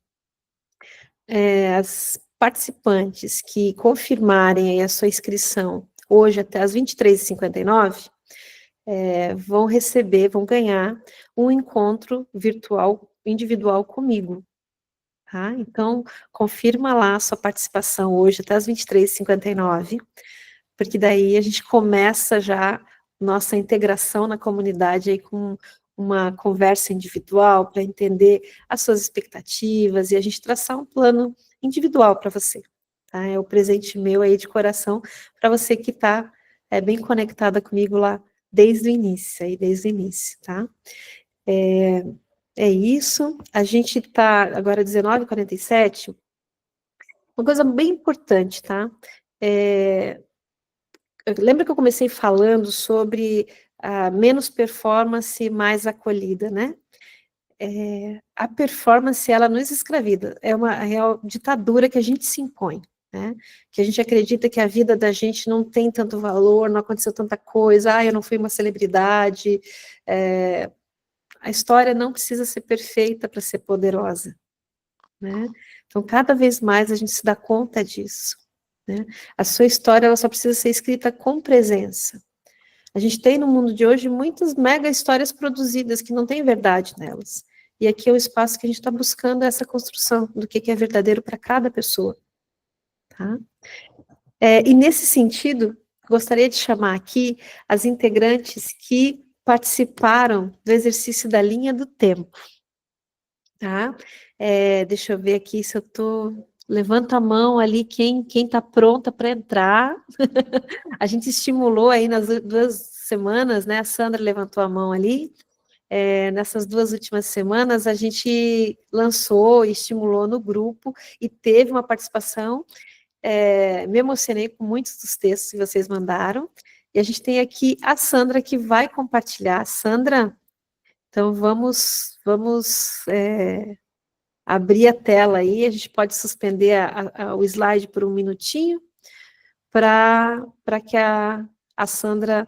As participantes que confirmarem aí a sua inscrição hoje até às 23h59, vão ganhar um encontro virtual individual comigo. Tá? Então, confirma lá a sua participação hoje até às 23h59, porque daí a gente começa já nossa integração na comunidade aí com uma conversa individual para entender as suas expectativas e a gente traçar um plano individual para você. Tá? É o presente meu aí de coração para você que está bem conectada comigo lá desde o início, tá? É isso. A gente está agora 19h47. Uma coisa bem importante, tá? Lembra que eu comecei falando sobre menos performance, mais acolhida, né? A performance, ela nos escravida, é uma real ditadura que a gente se impõe, né? Que a gente acredita que a vida da gente não tem tanto valor, não aconteceu tanta coisa, eu não fui uma celebridade, a história não precisa ser perfeita para ser poderosa, né? Então, cada vez mais a gente se dá conta disso, né? A sua história, ela só precisa ser escrita com presença. A gente tem no mundo de hoje muitas mega histórias produzidas que não tem verdade nelas. E aqui é o espaço que a gente está buscando essa construção do que é verdadeiro para cada pessoa. Tá? E nesse sentido, gostaria de chamar aqui as integrantes que participaram do exercício da linha do tempo. Tá? Deixa eu ver aqui se eu estou... Levanta a mão ali, quem está pronta para entrar. A gente estimulou aí nas 2 semanas, né? A Sandra levantou a mão ali. Nessas 2 últimas semanas, a gente lançou e estimulou no grupo e teve uma participação. Me emocionei com muitos dos textos que vocês mandaram. E a gente tem aqui a Sandra que vai compartilhar. Sandra, então vamos abrir a tela aí. A gente pode suspender o slide por 1 minutinho para que a Sandra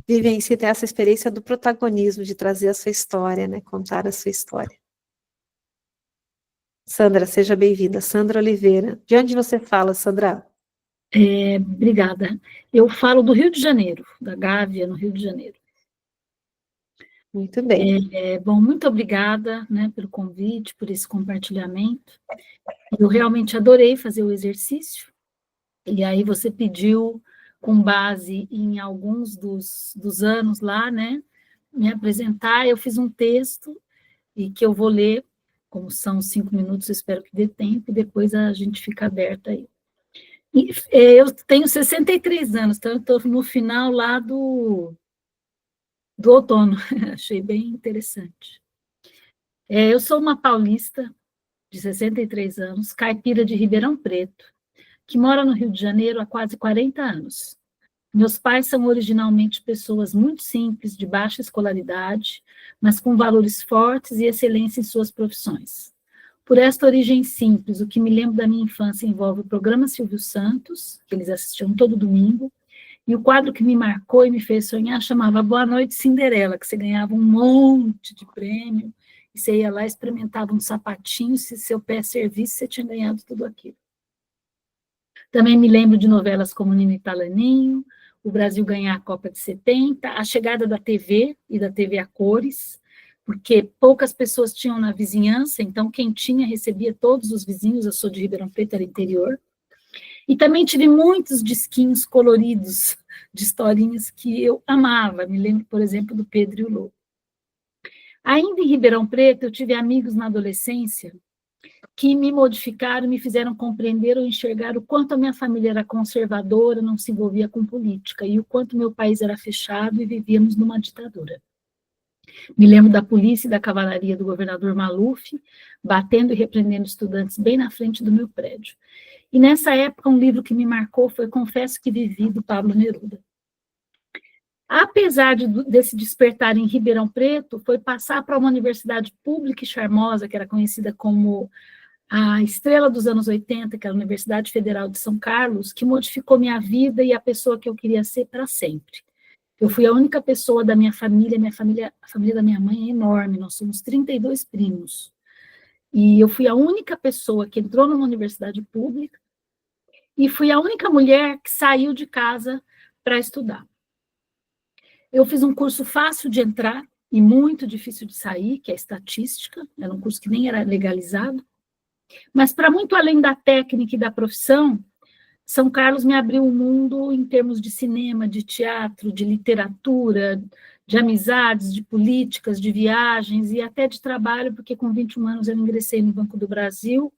vivencie essa experiência do protagonismo, de trazer a sua história, né, contar a sua história. Sandra, seja bem-vinda. Sandra Oliveira. De onde você fala, Sandra? Obrigada. Eu falo do Rio de Janeiro, da Gávea, no Rio de Janeiro. Muito bem. Bom, muito obrigada, né, pelo convite, por esse compartilhamento. Eu realmente adorei fazer o exercício. E aí você pediu, com base em alguns dos anos lá, né, me apresentar. Eu fiz um texto e que eu vou ler, como são 5 minutos, espero que dê tempo, e depois a gente fica aberta aí. E, eu tenho 63 anos, então eu estou no final lá do outono, achei bem interessante. Eu sou uma paulista de 63 anos, caipira de Ribeirão Preto, que mora no Rio de Janeiro há quase 40 anos. Meus pais são originalmente pessoas muito simples, de baixa escolaridade, mas com valores fortes e excelência em suas profissões. Por esta origem simples, o que me lembro da minha infância envolve o programa Silvio Santos, que eles assistiam todo domingo, e o quadro que me marcou e me fez sonhar chamava Boa Noite Cinderela, que você ganhava um monte de prêmio, e você ia lá e experimentava um sapatinho, se seu pé servisse, você tinha ganhado tudo aquilo. Também me lembro de novelas como Nino e Talaninho, o Brasil ganhar a Copa de 70, a chegada da TV e da TV a cores, porque poucas pessoas tinham na vizinhança, então quem tinha recebia todos os vizinhos. Eu sou de Ribeirão Preto, era interior. E também tive muitos disquinhos coloridos de historinhas que eu amava. Me lembro, por exemplo, do Pedro e o Lobo. Ainda em Ribeirão Preto, eu tive amigos na adolescência que me modificaram, me fizeram compreender ou enxergar o quanto a minha família era conservadora, não se envolvia com política, e o quanto meu país era fechado e vivíamos numa ditadura. Me lembro da polícia e da cavalaria do governador Maluf, batendo e repreendendo estudantes bem na frente do meu prédio. E nessa época, um livro que me marcou foi Confesso que Vivi, do Pablo Neruda. Apesar desse despertar em Ribeirão Preto, foi passar para uma universidade pública e charmosa, que era conhecida como a estrela dos anos 80, que era a Universidade Federal de São Carlos, que modificou minha vida e a pessoa que eu queria ser para sempre. Eu fui a única pessoa da minha família, a família da minha mãe é enorme, nós somos 32 primos. E eu fui a única pessoa que entrou numa universidade pública e fui a única mulher que saiu de casa para estudar. Eu fiz um curso fácil de entrar e muito difícil de sair, que é estatística, era um curso que nem era legalizado, mas para muito além da técnica e da profissão, São Carlos me abriu o mundo em termos de cinema, de teatro, de literatura, de amizades, de políticas, de viagens e até de trabalho, porque com 21 anos eu ingressei no Banco do Brasil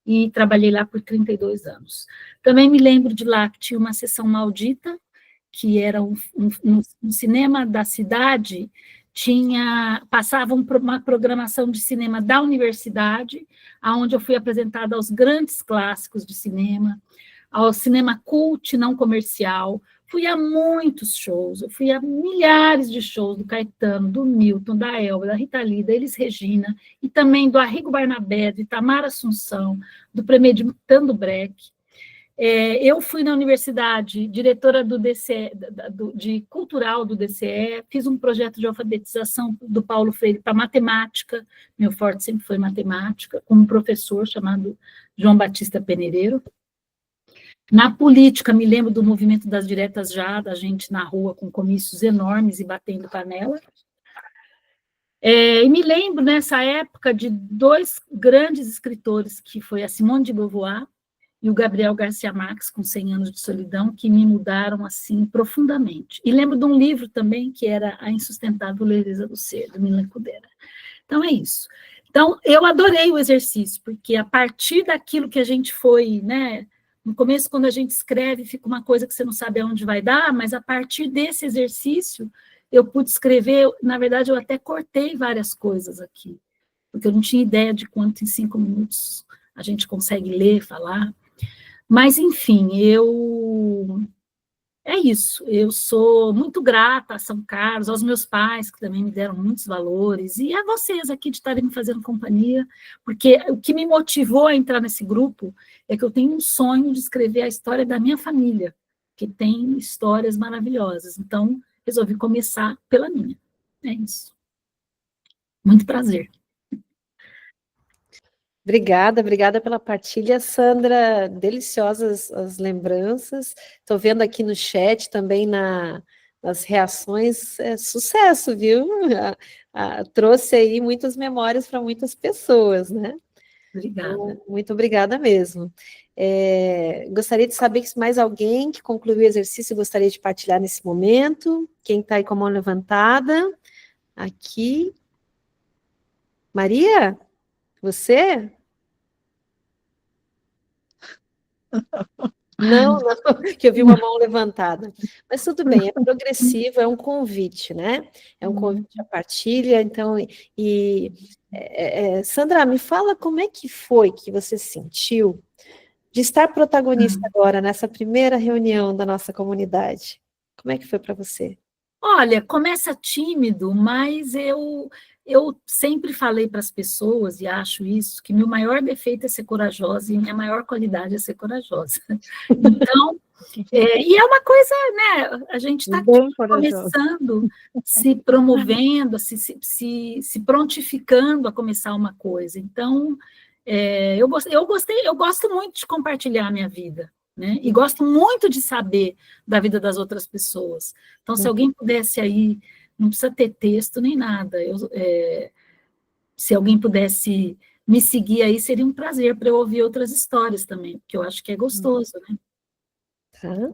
e trabalhei lá por 32 anos. Também me lembro de lá que tinha uma sessão maldita, que era um cinema da cidade, passava uma programação de cinema da universidade, onde eu fui apresentada aos grandes clássicos de cinema, ao cinema cult não comercial. Fui a muitos shows, eu fui a milhares de shows do Caetano, do Milton, da Elba, da Rita Lee, da Elis Regina, e também do Arrigo Barnabé, do Itamar Assunção, do Premeditando Brecht. Eu fui na universidade, diretora do DCE, de cultural do DCE, fiz um projeto de alfabetização do Paulo Freire para matemática, meu forte sempre foi matemática, com um professor chamado João Batista Penereiro. Na política, me lembro do movimento das diretas já, da gente na rua com comícios enormes e batendo panela. E me lembro, nessa época, de dois grandes escritores, que foi a Simone de Beauvoir e o Gabriel Garcia Marques, com 100 anos de solidão, que me mudaram, assim, profundamente. E lembro de um livro também, que era A Insustentável Lerdeza do Ser, do Milan Kundera. Então, é isso. Então, eu adorei o exercício, porque a partir daquilo que a gente foi, né, no começo, quando a gente escreve, fica uma coisa que você não sabe aonde vai dar, mas a partir desse exercício, eu pude escrever, na verdade, eu até cortei várias coisas aqui, porque eu não tinha ideia de quanto em 5 minutos a gente consegue ler, falar. Mas, enfim, é isso. Eu sou muito grata a São Carlos, aos meus pais, que também me deram muitos valores, e a vocês aqui de estarem me fazendo companhia, porque o que me motivou a entrar nesse grupo é que eu tenho um sonho de escrever a história da minha família, que tem histórias maravilhosas. Então, resolvi começar pela minha. É isso. Muito prazer. Obrigada pela partilha, Sandra. Deliciosas as lembranças. Estou vendo aqui no chat também nas reações, sucesso, viu? Trouxe aí muitas memórias para muitas pessoas, né? Obrigada. Então, muito obrigada mesmo. Gostaria de saber se mais alguém que concluiu o exercício gostaria de partilhar nesse momento. Quem está aí com a mão levantada? Aqui. Maria? Você? Não, que eu vi uma mão levantada. Mas tudo bem, é progressivo, é um convite, né? É um convite à partilha. Então, Sandra, me fala como é que foi que você sentiu de estar protagonista agora nessa primeira reunião da nossa comunidade. Como é que foi para você? Olha, começa tímido, mas eu sempre falei para as pessoas, e acho isso, que meu maior defeito é ser corajosa e minha maior qualidade é ser corajosa. Então, e é uma coisa, né, a gente está aqui começando, se promovendo, se prontificando a começar uma coisa. Então, eu gosto muito de compartilhar a minha vida, né? E gosto muito de saber da vida das outras pessoas. Então, se alguém pudesse aí, não precisa ter texto nem nada, se alguém pudesse me seguir aí, seria um prazer para eu ouvir outras histórias também, porque eu acho que é gostoso, né? Tá.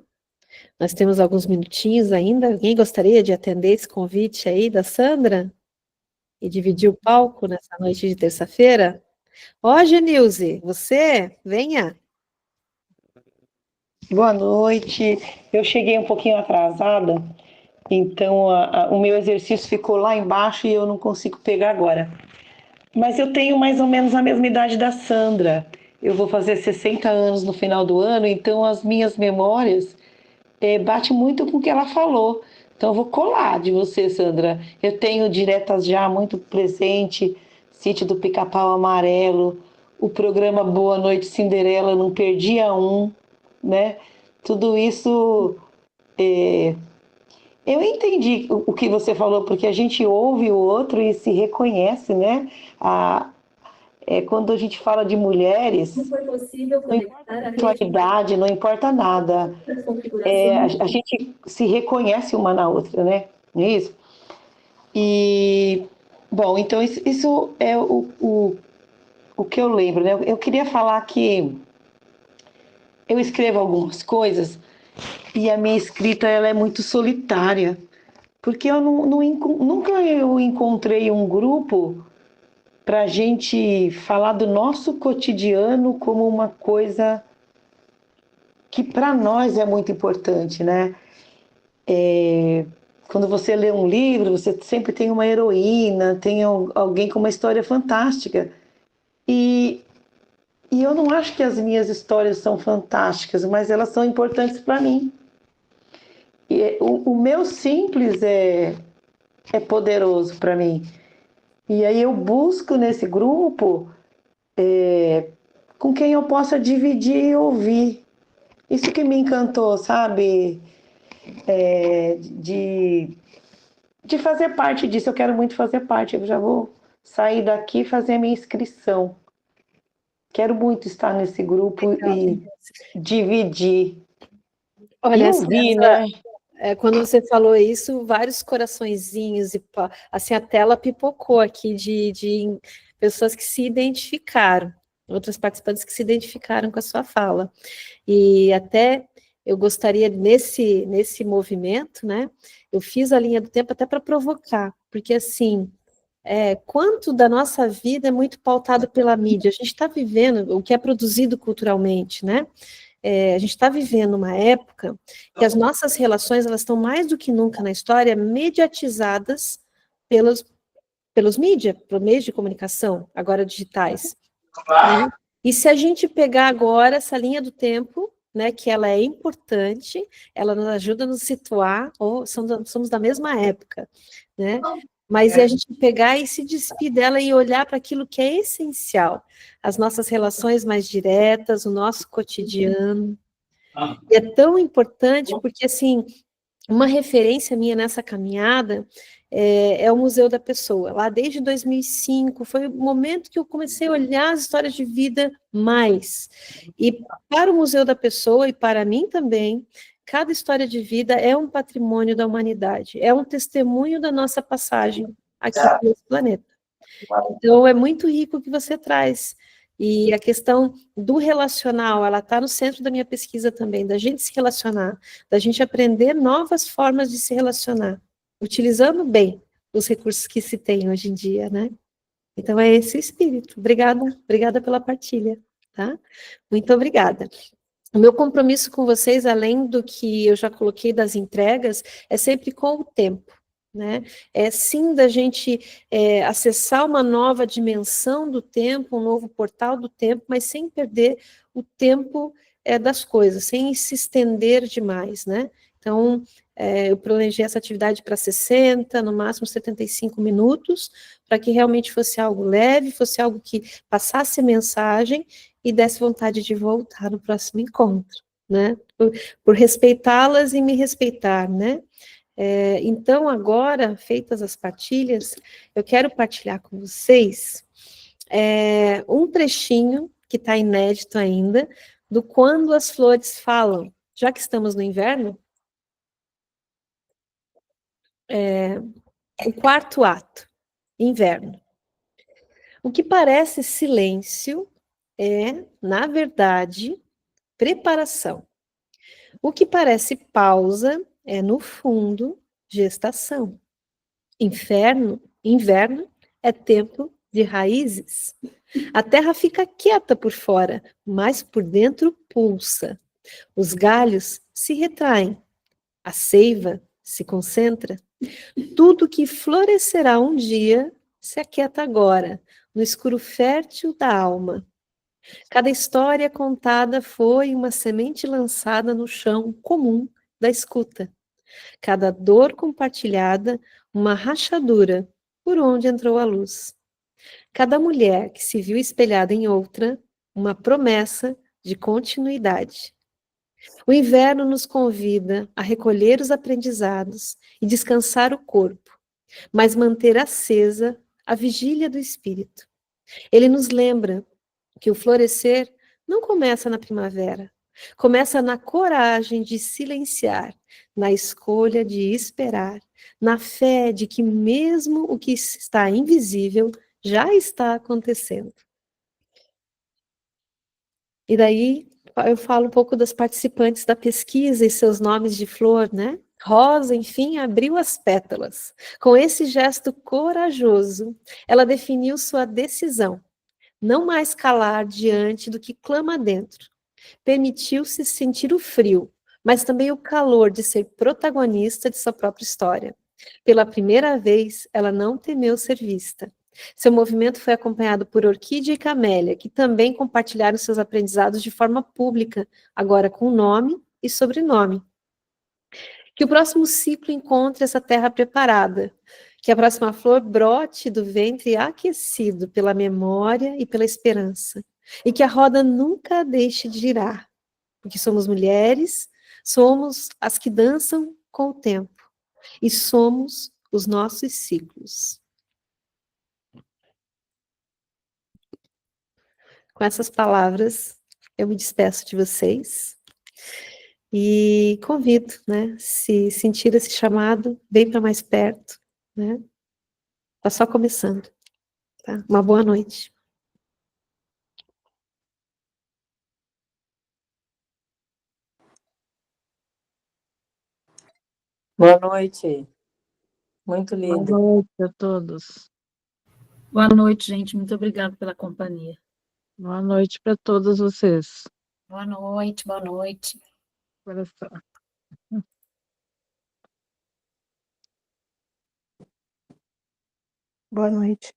Nós temos alguns minutinhos ainda. Alguém gostaria de atender esse convite aí da Sandra? E dividir o palco nessa noite de terça-feira? Ó, Genilze, você, venha. Boa noite. Eu cheguei um pouquinho atrasada, então o meu exercício ficou lá embaixo e eu não consigo pegar agora. Mas eu tenho mais ou menos a mesma idade da Sandra. Eu vou fazer 60 anos no final do ano, então as minhas memórias batem muito com o que ela falou. Então eu vou colar de você, Sandra. Eu tenho diretas já muito presente, Sítio do Pica-Pau Amarelo, o programa Boa Noite Cinderela, não perdia um, né? Tudo isso, eu entendi o que você falou, porque a gente ouve o outro e se reconhece, né? Quando a gente fala de mulheres, não importa a idade, não importa nada. A gente se reconhece uma na outra, né? Não é isso? E, bom, então isso é o que eu lembro, né? Eu queria falar que eu escrevo algumas coisas e a minha escrita ela é muito solitária, porque eu nunca eu encontrei um grupo para a gente falar do nosso cotidiano como uma coisa que para nós é muito importante, né? Quando você lê um livro, você sempre tem uma heroína, tem alguém com uma história fantástica. E eu não acho que as minhas histórias são fantásticas, mas elas são importantes para mim. E o meu simples é poderoso para mim. E aí eu busco nesse grupo com quem eu possa dividir e ouvir. Isso que me encantou, sabe? De fazer parte disso. Eu quero muito fazer parte. Eu já vou sair daqui e fazer a minha inscrição. Quero muito estar nesse grupo e dividir. Olha, E ouvir, né? quando você falou isso, vários coraçõezinhos, e assim, a tela pipocou aqui de pessoas que se identificaram, outros participantes que se identificaram com a sua fala. E até eu gostaria, nesse movimento, né, eu fiz a linha do tempo até para provocar, porque assim, quanto da nossa vida é muito pautado pela mídia, a gente está vivendo o que é produzido culturalmente, né? A gente está vivendo uma época que as nossas relações, elas estão mais do que nunca na história mediatizadas pelos mídias, pelos meios de comunicação, agora digitais. Né? E se a gente pegar agora essa linha do tempo, né, que ela é importante, ela nos ajuda a nos situar, ou somos da mesma época, né? Mas é a gente pegar e se despir dela e olhar para aquilo que é essencial, as nossas relações mais diretas, o nosso cotidiano. E é tão importante porque, assim, uma referência minha nessa caminhada é o Museu da Pessoa. Lá desde 2005, foi o momento que eu comecei a olhar as histórias de vida mais. E para o Museu da Pessoa, e para mim também, cada história de vida é um patrimônio da humanidade, é um testemunho da nossa passagem aqui nesse planeta. Então, é muito rico o que você traz. E a questão do relacional, ela está no centro da minha pesquisa também, da gente se relacionar, da gente aprender novas formas de se relacionar, utilizando bem os recursos que se tem hoje em dia, né? Então, é esse o espírito. Obrigada pela partilha, tá? Muito obrigada. O meu compromisso com vocês, além do que eu já coloquei das entregas, é sempre com o tempo, né? É sim da gente acessar uma nova dimensão do tempo, um novo portal do tempo, mas sem perder o tempo das coisas, sem se estender demais, né? Então, eu planejei essa atividade para 60, no máximo 75 minutos, para que realmente fosse algo leve, fosse algo que passasse mensagem e desse vontade de voltar no próximo encontro, né? Por respeitá-las e me respeitar, né? Então, agora, feitas as partilhas, eu quero partilhar com vocês um trechinho, que está inédito ainda, do Quando as Flores Falam. Já que estamos no inverno, o quarto ato, inverno. O que parece silêncio é, na verdade, preparação. O que parece pausa é, no fundo, gestação. Inverno é tempo de raízes. A terra fica quieta por fora, mas por dentro pulsa. Os galhos se retraem, a seiva se concentra. Tudo que florescerá um dia se aquieta agora, no escuro fértil da alma. Cada história contada foi uma semente lançada no chão comum da escuta. Cada dor compartilhada, uma rachadura por onde entrou a luz. Cada mulher que se viu espelhada em outra, uma promessa de continuidade. O inverno nos convida a recolher os aprendizados e descansar o corpo, mas manter acesa a vigília do espírito. Ele nos lembra que o florescer não começa na primavera, começa na coragem de silenciar, na escolha de esperar, na fé de que mesmo o que está invisível já está acontecendo. E daí, eu falo um pouco das participantes da pesquisa e seus nomes de flor, né? Rosa, enfim, abriu as pétalas. Com esse gesto corajoso, ela definiu sua decisão. Não mais calar diante do que clama dentro. Permitiu-se sentir o frio, mas também o calor de ser protagonista de sua própria história. Pela primeira vez, ela não temeu ser vista. Seu movimento foi acompanhado por Orquídea e Camélia, que também compartilharam seus aprendizados de forma pública, agora com nome e sobrenome. Que o próximo ciclo encontre essa terra preparada, que a próxima flor brote do ventre aquecido pela memória e pela esperança, e que a roda nunca deixe de girar, porque somos mulheres, somos as que dançam com o tempo, e somos os nossos ciclos. Com essas palavras, eu me despeço de vocês e convido, né, se sentir esse chamado, vem para mais perto, né? Tá só começando, tá? Uma boa noite. Boa noite. Muito Boa lindo. noite a todos. Boa noite, gente. Muito obrigada pela companhia. Boa noite para todos vocês. Boa noite, boa noite. Coração. Boa noite.